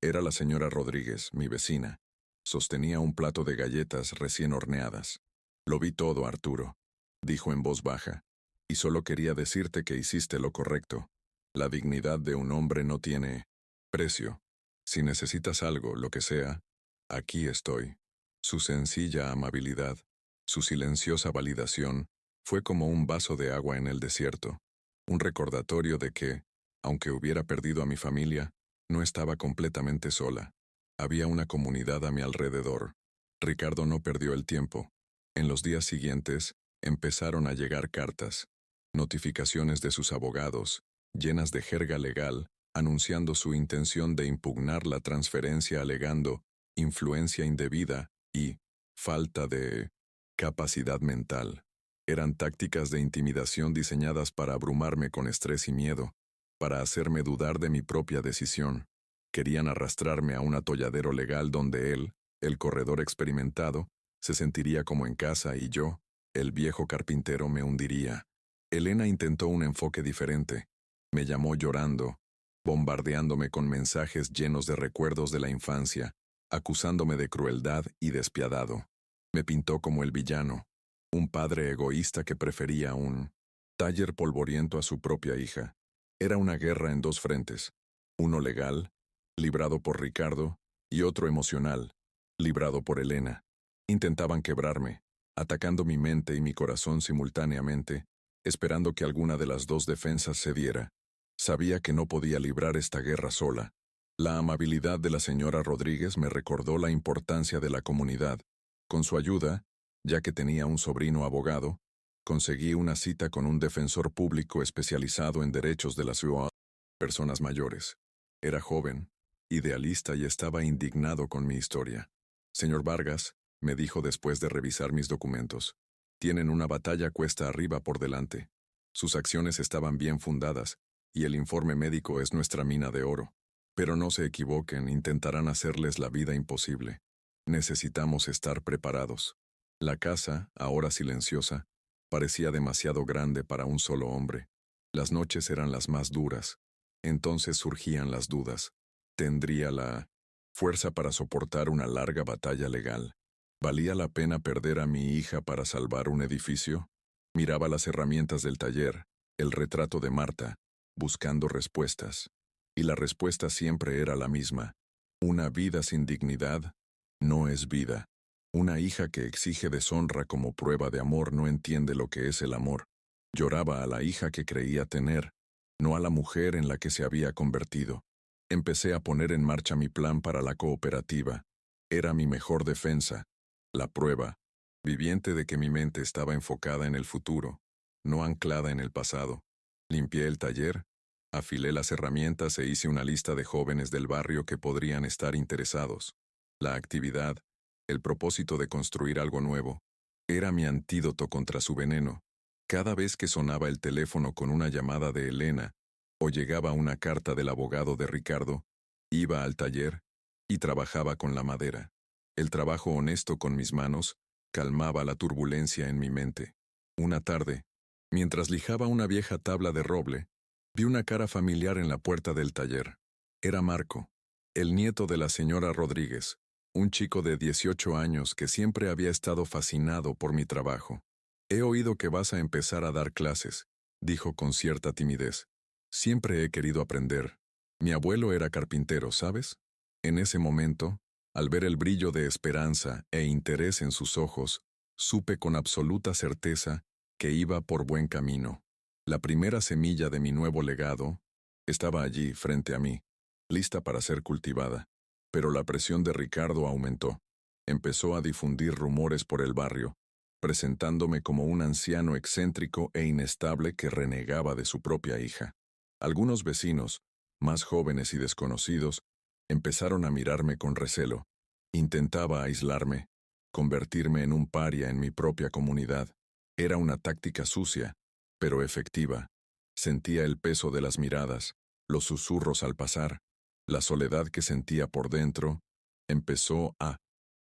Era la señora Rodríguez, mi vecina. Sostenía un plato de galletas recién horneadas. Lo vi todo, Arturo, dijo en voz baja, y solo quería decirte que hiciste lo correcto. La dignidad de un hombre no tiene precio. Si necesitas algo, lo que sea, aquí estoy. Su sencilla amabilidad, su silenciosa validación, fue como un vaso de agua en el desierto, un recordatorio de que, aunque hubiera perdido a mi familia, no estaba completamente sola. Había una comunidad a mi alrededor. Ricardo no perdió el tiempo. En los días siguientes, empezaron a llegar cartas, notificaciones de sus abogados, llenas de jerga legal, anunciando su intención de impugnar la transferencia alegando influencia indebida y falta de capacidad mental. Eran tácticas de intimidación diseñadas para abrumarme con estrés y miedo, para hacerme dudar de mi propia decisión. Querían arrastrarme a un atolladero legal donde él, el corredor experimentado, se sentiría como en casa y yo, el viejo carpintero, me hundiría. Elena intentó un enfoque diferente. Me llamó llorando, bombardeándome con mensajes llenos de recuerdos de la infancia, acusándome de crueldad y despiadado. Me pintó como el villano, un padre egoísta que prefería un taller polvoriento a su propia hija. Era una guerra en dos frentes, uno legal, librado por Ricardo, y otro emocional, librado por Elena. Intentaban quebrarme, atacando mi mente y mi corazón simultáneamente, esperando que alguna de las dos defensas cediera. Sabía que no podía librar esta guerra sola. La amabilidad de la señora Rodríguez me recordó la importancia de la comunidad. Con su ayuda, ya que tenía un sobrino abogado, Conseguí una cita con un defensor público especializado en derechos de las personas mayores. Era joven, idealista y estaba indignado con mi historia. Señor Vargas, me dijo después de revisar mis documentos, tienen una batalla cuesta arriba por delante. Sus acciones estaban bien fundadas, y el informe médico es nuestra mina de oro. Pero no se equivoquen, intentarán hacerles la vida imposible. Necesitamos estar preparados. La casa, ahora silenciosa, parecía demasiado grande para un solo hombre. Las noches eran las más duras. Entonces surgían las dudas. ¿Tendría la fuerza para soportar una larga batalla legal? ¿Valía la pena perder a mi hija para salvar un edificio? Miraba las herramientas del taller, el retrato de Marta, buscando respuestas. Y la respuesta siempre era la misma. Una vida sin dignidad no es vida. Una hija que exige deshonra como prueba de amor no entiende lo que es el amor. Lloraba a la hija que creía tener, no a la mujer en la que se había convertido. Empecé a poner en marcha mi plan para la cooperativa. Era mi mejor defensa, la prueba viviente de que mi mente estaba enfocada en el futuro, no anclada en el pasado. Limpié el taller, afilé las herramientas e hice una lista de jóvenes del barrio que podrían estar interesados. La actividad, el propósito de construir algo nuevo, era mi antídoto contra su veneno. Cada vez que sonaba el teléfono con una llamada de Elena, o llegaba una carta del abogado de Ricardo, iba al taller y trabajaba con la madera. El trabajo honesto con mis manos calmaba la turbulencia en mi mente. Una tarde, mientras lijaba una vieja tabla de roble, vi una cara familiar en la puerta del taller. Era Marco, el nieto de la señora Rodríguez, un chico de 18 años que siempre había estado fascinado por mi trabajo. He oído que vas a empezar a dar clases, dijo con cierta timidez. Siempre he querido aprender. Mi abuelo era carpintero, ¿sabes? En ese momento, al ver el brillo de esperanza e interés en sus ojos, supe con absoluta certeza que iba por buen camino. La primera semilla de mi nuevo legado estaba allí, frente a mí, lista para ser cultivada. Pero la presión de Ricardo aumentó. Empezó a difundir rumores por el barrio, presentándome como un anciano excéntrico e inestable que renegaba de su propia hija. Algunos vecinos, más jóvenes y desconocidos, empezaron a mirarme con recelo. Intentaba aislarme, convertirme en un paria en mi propia comunidad. Era una táctica sucia, pero efectiva. Sentía el peso de las miradas, los susurros al pasar. La soledad que sentía por dentro empezó a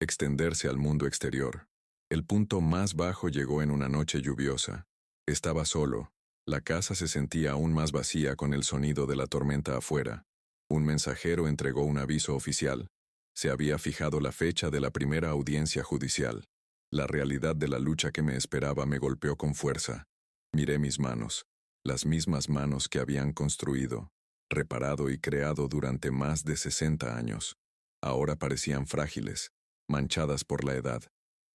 extenderse al mundo exterior. El punto más bajo llegó en una noche lluviosa. Estaba solo. La casa se sentía aún más vacía con el sonido de la tormenta afuera. Un mensajero entregó un aviso oficial. Se había fijado la fecha de la primera audiencia judicial. La realidad de la lucha que me esperaba me golpeó con fuerza. Miré mis manos, las mismas manos que habían construido, reparado y creado durante más de 60 años. Ahora parecían frágiles, manchadas por la edad.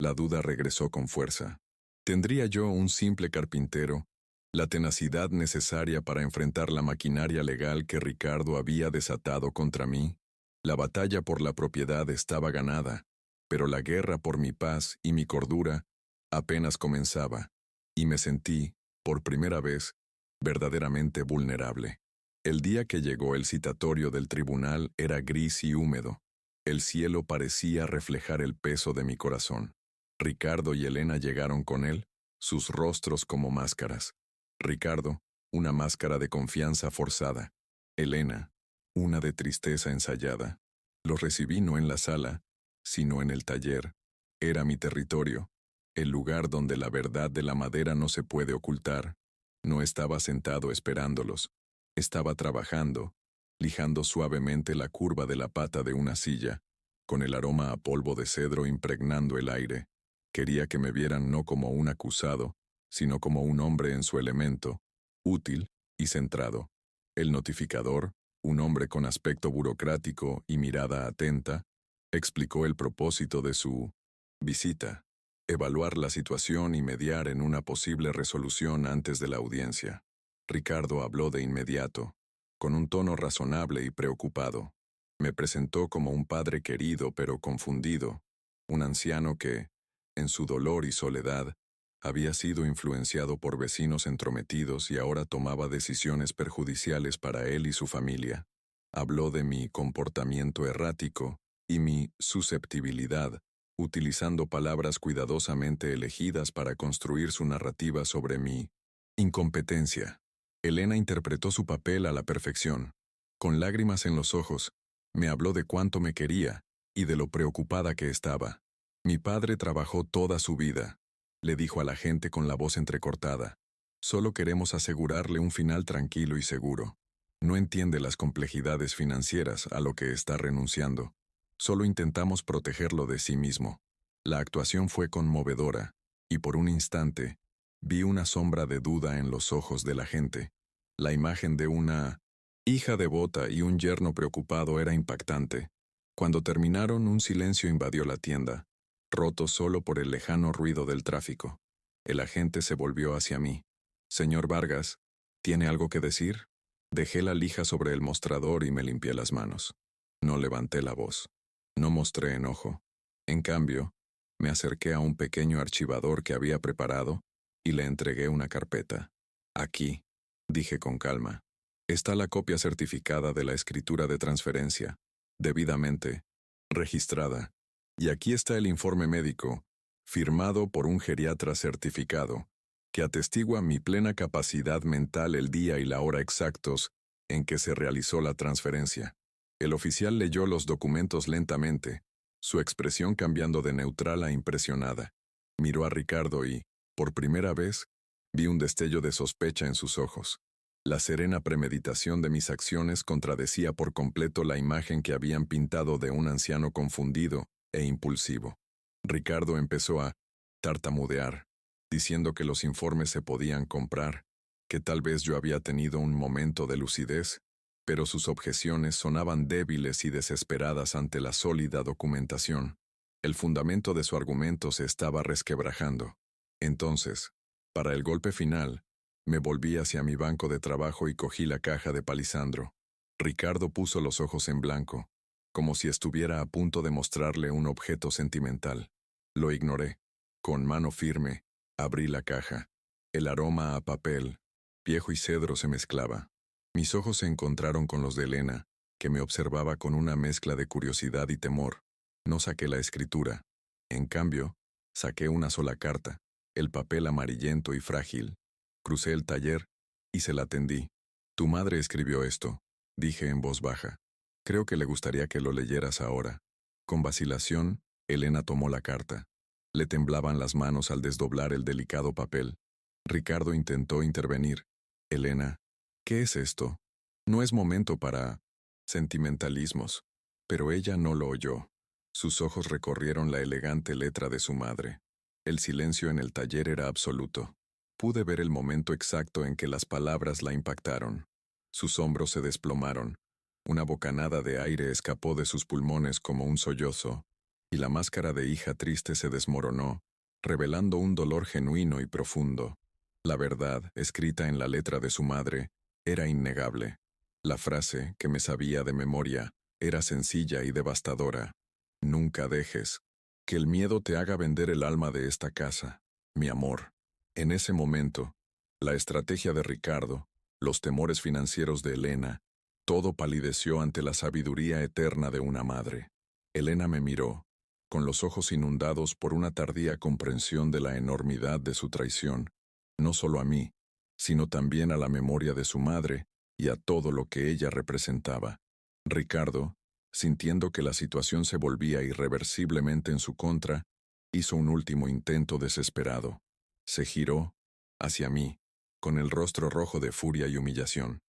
La duda regresó con fuerza. ¿Tendría yo, un simple carpintero, la tenacidad necesaria para enfrentar la maquinaria legal que Ricardo había desatado contra mí? La batalla por la propiedad estaba ganada, pero la guerra por mi paz y mi cordura apenas comenzaba, y me sentí, por primera vez, verdaderamente vulnerable. El día que llegó el citatorio del tribunal era gris y húmedo. El cielo parecía reflejar el peso de mi corazón. Ricardo y Elena llegaron con él, sus rostros como máscaras. Ricardo, una máscara de confianza forzada. Elena, una de tristeza ensayada. Los recibí no en la sala, sino en el taller. Era mi territorio, el lugar donde la verdad de la madera no se puede ocultar. No estaba sentado esperándolos. Estaba trabajando, lijando suavemente la curva de la pata de una silla, con el aroma a polvo de cedro impregnando el aire. Quería que me vieran no como un acusado, sino como un hombre en su elemento, útil y centrado. El notificador, un hombre con aspecto burocrático y mirada atenta, explicó el propósito de su visita: evaluar la situación y mediar en una posible resolución antes de la audiencia. Ricardo habló de inmediato, con un tono razonable y preocupado. Me presentó como un padre querido pero confundido, un anciano que, en su dolor y soledad, Había sido influenciado por vecinos entrometidos y ahora tomaba decisiones perjudiciales para él y su familia. Habló de mi comportamiento errático y mi susceptibilidad, utilizando palabras cuidadosamente elegidas para construir su narrativa sobre mi incompetencia. Elena interpretó su papel a la perfección. Con lágrimas en los ojos, me habló de cuánto me quería y de lo preocupada que estaba. Mi padre trabajó toda su vida, le dijo a la gente con la voz entrecortada. Solo queremos asegurarle un final tranquilo y seguro. No entiende las complejidades financieras a lo que está renunciando. Solo intentamos protegerlo de sí mismo. La actuación fue conmovedora, y por un instante, vi una sombra de duda en los ojos de la gente. La imagen de una hija devota y un yerno preocupado era impactante. Cuando terminaron, un silencio invadió la tienda, roto solo por el lejano ruido del tráfico. El agente se volvió hacia mí. «Señor Vargas, ¿tiene algo que decir?» Dejé la lija sobre el mostrador y me limpié las manos. No levanté la voz. No mostré enojo. En cambio, me acerqué a un pequeño archivador que había preparado y le entregué una carpeta. «Aquí», dije con calma, «está la copia certificada de la escritura de transferencia, debidamente registrada. Y aquí está el informe médico, firmado por un geriatra certificado, que atestigua mi plena capacidad mental el día y la hora exactos en que se realizó la transferencia». El oficial leyó los documentos lentamente, su expresión cambiando de neutral a impresionada. Miró a Ricardo y, por primera vez, vi un destello de sospecha en sus ojos. La serena premeditación de mis acciones contradecía por completo la imagen que habían pintado de un anciano confundido e impulsivo. Ricardo empezó a tartamudear, diciendo que los informes se podían comprar, que tal vez yo había tenido un momento de lucidez, pero sus objeciones sonaban débiles y desesperadas ante la sólida documentación. El fundamento de su argumento se estaba resquebrajando. Entonces, para el golpe final, me volví hacia mi banco de trabajo y cogí la caja de palisandro. Ricardo puso los ojos en blanco, como si estuviera a punto de mostrarle un objeto sentimental. Lo ignoré. Con mano firme, abrí la caja. El aroma a papel, viejo y cedro se mezclaba. Mis ojos se encontraron con los de Elena, que me observaba con una mezcla de curiosidad y temor. No saqué la escritura. En cambio, saqué una sola carta, el papel amarillento y frágil. Crucé el taller y se la tendí. «Tu madre escribió esto», dije en voz baja. «Creo que le gustaría que lo leyeras ahora». Con vacilación, Elena tomó la carta. Le temblaban las manos al desdoblar el delicado papel. Ricardo intentó intervenir. «Elena, ¿qué es esto? No es momento para sentimentalismos». Pero ella no lo oyó. Sus ojos recorrieron la elegante letra de su madre. El silencio en el taller era absoluto. Pude ver el momento exacto en que las palabras la impactaron. Sus hombros se desplomaron. Una bocanada de aire escapó de sus pulmones como un sollozo, y la máscara de hija triste se desmoronó, revelando un dolor genuino y profundo. La verdad, escrita en la letra de su madre, era innegable. La frase, que me sabía de memoria, era sencilla y devastadora. «Nunca dejes que el miedo te haga vender el alma de esta casa, mi amor». En ese momento, la estrategia de Ricardo, los temores financieros de Elena, todo palideció ante la sabiduría eterna de una madre. Elena me miró, con los ojos inundados por una tardía comprensión de la enormidad de su traición, no solo a mí, sino también a la memoria de su madre y a todo lo que ella representaba. Ricardo, sintiendo que la situación se volvía irreversiblemente en su contra, hizo un último intento desesperado. Se giró hacia mí, con el rostro rojo de furia y humillación.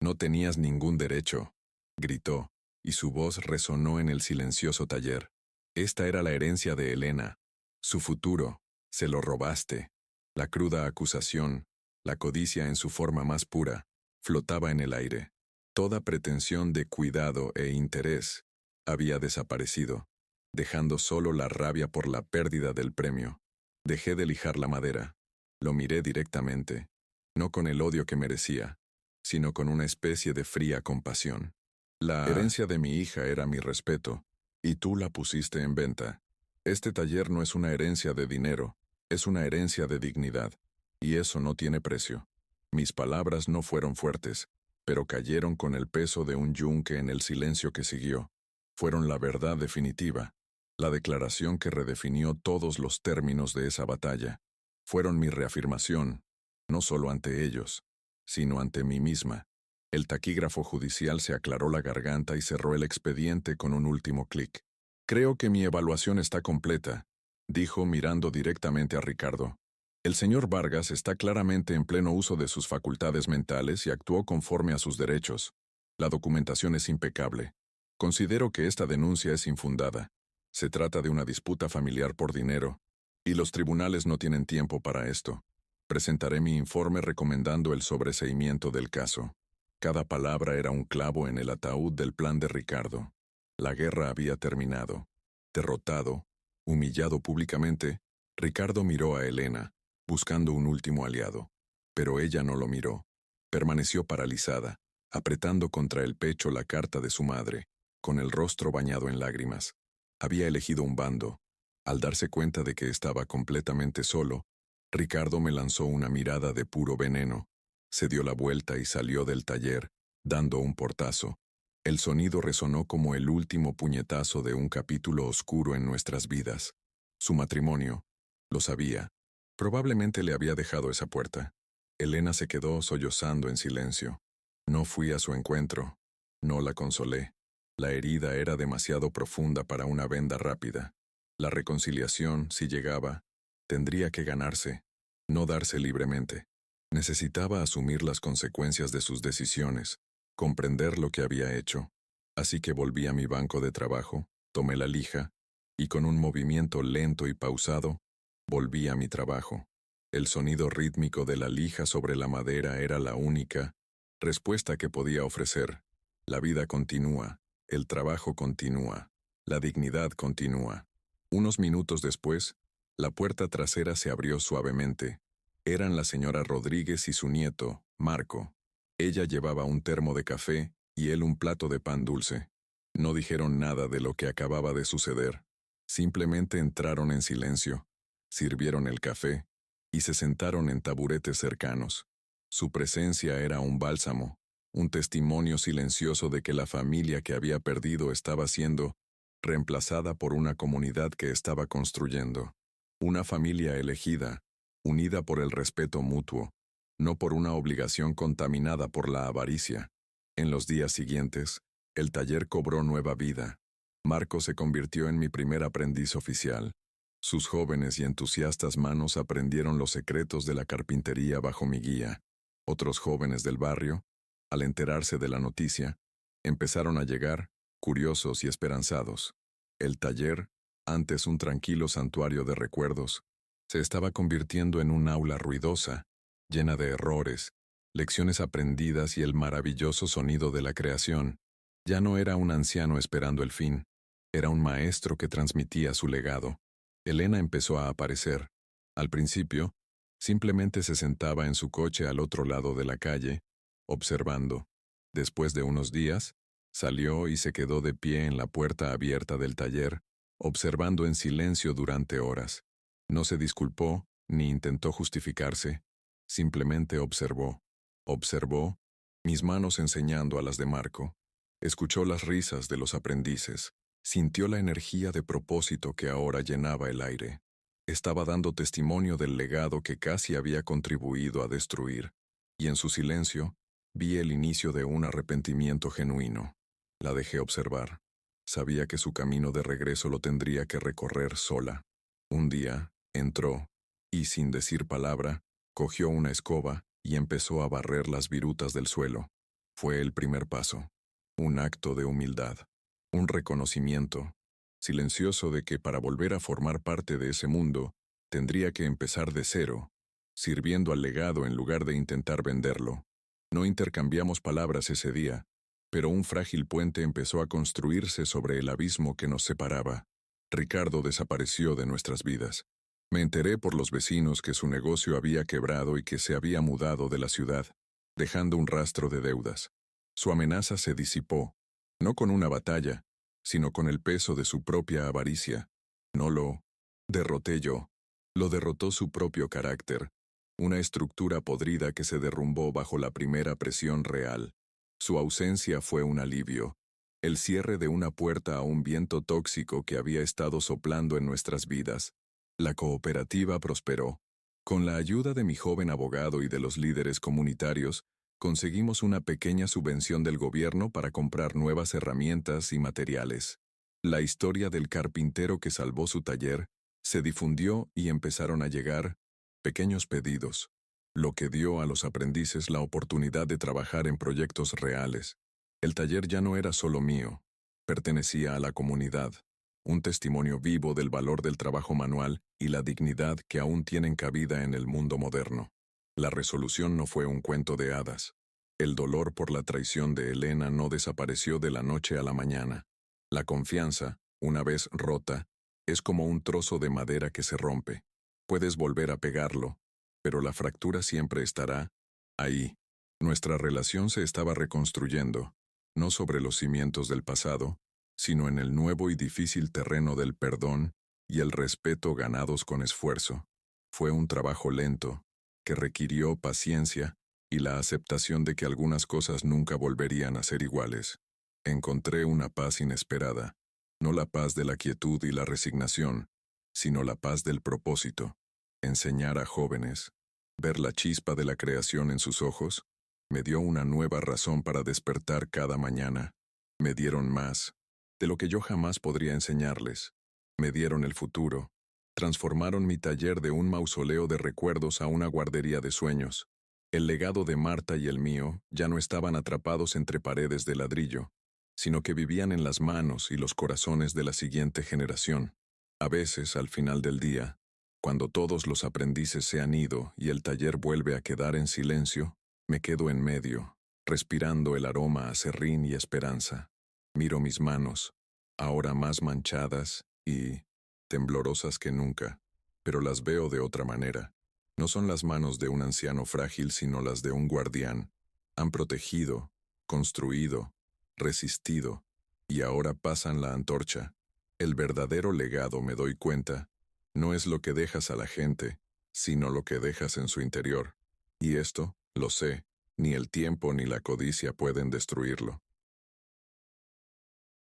«No tenías ningún derecho», gritó, y su voz resonó en el silencioso taller. Esta era la herencia de Elena. Su futuro, se lo robaste. La cruda acusación, la codicia en su forma más pura, flotaba en el aire. Toda pretensión de cuidado e interés había desaparecido, dejando solo la rabia por la pérdida del premio. Dejé de lijar la madera. Lo miré directamente, no con el odio que merecía, sino con una especie de fría compasión. «La herencia de mi hija era mi respeto, y tú la pusiste en venta. Este taller no es una herencia de dinero, Es una herencia de dignidad, y eso no tiene precio. Mis palabras no fueron fuertes, pero cayeron con el peso de un yunque en el silencio que siguió. Fueron la verdad definitiva, la declaración que redefinió todos los términos de esa batalla. Fueron mi reafirmación, no solo ante ellos, sino ante mí misma. El taquígrafo judicial se aclaró la garganta y cerró el expediente con un último clic. Creo que mi evaluación está completa, dijo mirando directamente a Ricardo. El señor Vargas está claramente en pleno uso de sus facultades mentales y actuó conforme a sus derechos. La documentación es impecable. Considero que esta denuncia es infundada. Se trata de una disputa familiar por dinero, y los tribunales no tienen tiempo para esto. Presentaré mi informe recomendando el sobreseimiento del caso. Cada palabra era un clavo en el ataúd del plan de Ricardo. La guerra había terminado. Derrotado, humillado públicamente, Ricardo miró a Elena, buscando un último aliado. Pero ella no lo miró. Permaneció paralizada, apretando contra el pecho la carta de su madre, con el rostro bañado en lágrimas. Había elegido un bando. Al darse cuenta de que estaba completamente solo, Ricardo me lanzó una mirada de puro veneno. Se dio la vuelta y salió del taller, dando un portazo. El sonido resonó como el último puñetazo de un capítulo oscuro en nuestras vidas. Su matrimonio, lo sabía. Probablemente le había dejado esa puerta. Elena se quedó sollozando en silencio. No fui a su encuentro. No la consolé. La herida era demasiado profunda para una venda rápida. La reconciliación, si llegaba, tendría que ganarse, no darse libremente. Necesitaba asumir las consecuencias de sus decisiones, comprender lo que había hecho. Así que volví a mi banco de trabajo, tomé la lija, y con un movimiento lento y pausado, volví a mi trabajo. El sonido rítmico de la lija sobre la madera era la única respuesta que podía ofrecer. La vida continúa, el trabajo continúa, la dignidad continúa. Unos minutos después, la puerta trasera se abrió suavemente. Eran la señora Rodríguez y su nieto, Marco. Ella llevaba un termo de café y él un plato de pan dulce. No dijeron nada de lo que acababa de suceder. Simplemente entraron en silencio, sirvieron el café y se sentaron en taburetes cercanos. Su presencia era un bálsamo, un testimonio silencioso de que la familia que había perdido estaba siendo reemplazada por una comunidad que estaba construyendo. Una familia elegida, unida por el respeto mutuo, no por una obligación contaminada por la avaricia. En los días siguientes, el taller cobró nueva vida. Marco se convirtió en mi primer aprendiz oficial. Sus jóvenes y entusiastas manos aprendieron los secretos de la carpintería bajo mi guía. Otros jóvenes del barrio, al enterarse de la noticia, empezaron a llegar, curiosos y esperanzados. El taller, antes un tranquilo santuario de recuerdos, se estaba convirtiendo en un aula ruidosa, llena de errores, lecciones aprendidas y el maravilloso sonido de la creación. Ya no era un anciano esperando el fin, era un maestro que transmitía su legado. Elena empezó a aparecer. Al principio, simplemente se sentaba en su coche al otro lado de la calle, observando. Después de unos días, salió y se quedó de pie en la puerta abierta del taller, observando en silencio durante horas. No se disculpó, ni intentó justificarse, simplemente observó. Observó, mis manos enseñando a las de Marco. Escuchó las risas de los aprendices. Sintió la energía de propósito que ahora llenaba el aire. Estaba dando testimonio del legado que casi había contribuido a destruir, y en su silencio, vi el inicio de un arrepentimiento genuino. La dejé observar. Sabía que su camino de regreso lo tendría que recorrer sola. Un día, entró, y sin decir palabra, cogió una escoba y empezó a barrer las virutas del suelo. Fue el primer paso. Un acto de humildad. Un reconocimiento, silencioso de que para volver a formar parte de ese mundo, tendría que empezar de cero, sirviendo al legado en lugar de intentar venderlo. No intercambiamos palabras ese día, pero un frágil puente empezó a construirse sobre el abismo que nos separaba. Ricardo desapareció de nuestras vidas. Me enteré por los vecinos que su negocio había quebrado y que se había mudado de la ciudad, dejando un rastro de deudas. Su amenaza se disipó, no con una batalla, sino con el peso de su propia avaricia. No lo derroté yo, Lo derrotó su propio carácter, una estructura podrida que se derrumbó bajo la primera presión real. Su ausencia fue un alivio, el cierre de una puerta a un viento tóxico que había estado soplando en nuestras vidas. La cooperativa prosperó. Con la ayuda de mi joven abogado y de los líderes comunitarios, conseguimos una pequeña subvención del gobierno para comprar nuevas herramientas y materiales. La historia del carpintero que salvó su taller se difundió y empezaron a llegar pequeños pedidos, lo que dio a los aprendices la oportunidad de trabajar en proyectos reales. El taller ya no era solo mío, pertenecía a la comunidad, un testimonio vivo del valor del trabajo manual y la dignidad que aún tienen cabida en el mundo moderno. La resolución no fue un cuento de hadas. El dolor por la traición de Elena no desapareció de la noche a la mañana. La confianza, una vez rota, es como un trozo de madera que se rompe. Puedes volver a pegarlo, pero la fractura siempre estará ahí. Nuestra relación se estaba reconstruyendo, no sobre los cimientos del pasado, sino en el nuevo y difícil terreno del perdón y el respeto ganados con esfuerzo. Fue un trabajo lento, que requirió paciencia y la aceptación de que algunas cosas nunca volverían a ser iguales. Encontré una paz inesperada, no la paz de la quietud y la resignación, sino la paz del propósito. Enseñar a jóvenes, ver la chispa de la creación en sus ojos, me dio una nueva razón para despertar cada mañana. Me dieron más, de lo que yo jamás podría enseñarles. Me dieron el futuro. Transformaron mi taller de un mausoleo de recuerdos a una guardería de sueños. El legado de Marta y el mío ya no estaban atrapados entre paredes de ladrillo, sino que vivían en las manos y los corazones de la siguiente generación. A veces, al final del día, cuando todos los aprendices se han ido y el taller vuelve a quedar en silencio, me quedo en medio, respirando el aroma a serrín y esperanza. Miro mis manos, ahora más manchadas y temblorosas que nunca, pero las veo de otra manera. No son las manos de un anciano frágil, sino las de un guardián. Han protegido, construido, resistido, y ahora pasan la antorcha. El verdadero legado, me doy cuenta, no es lo que dejas a la gente, sino lo que dejas en su interior. Y esto, lo sé, ni el tiempo ni la codicia pueden destruirlo.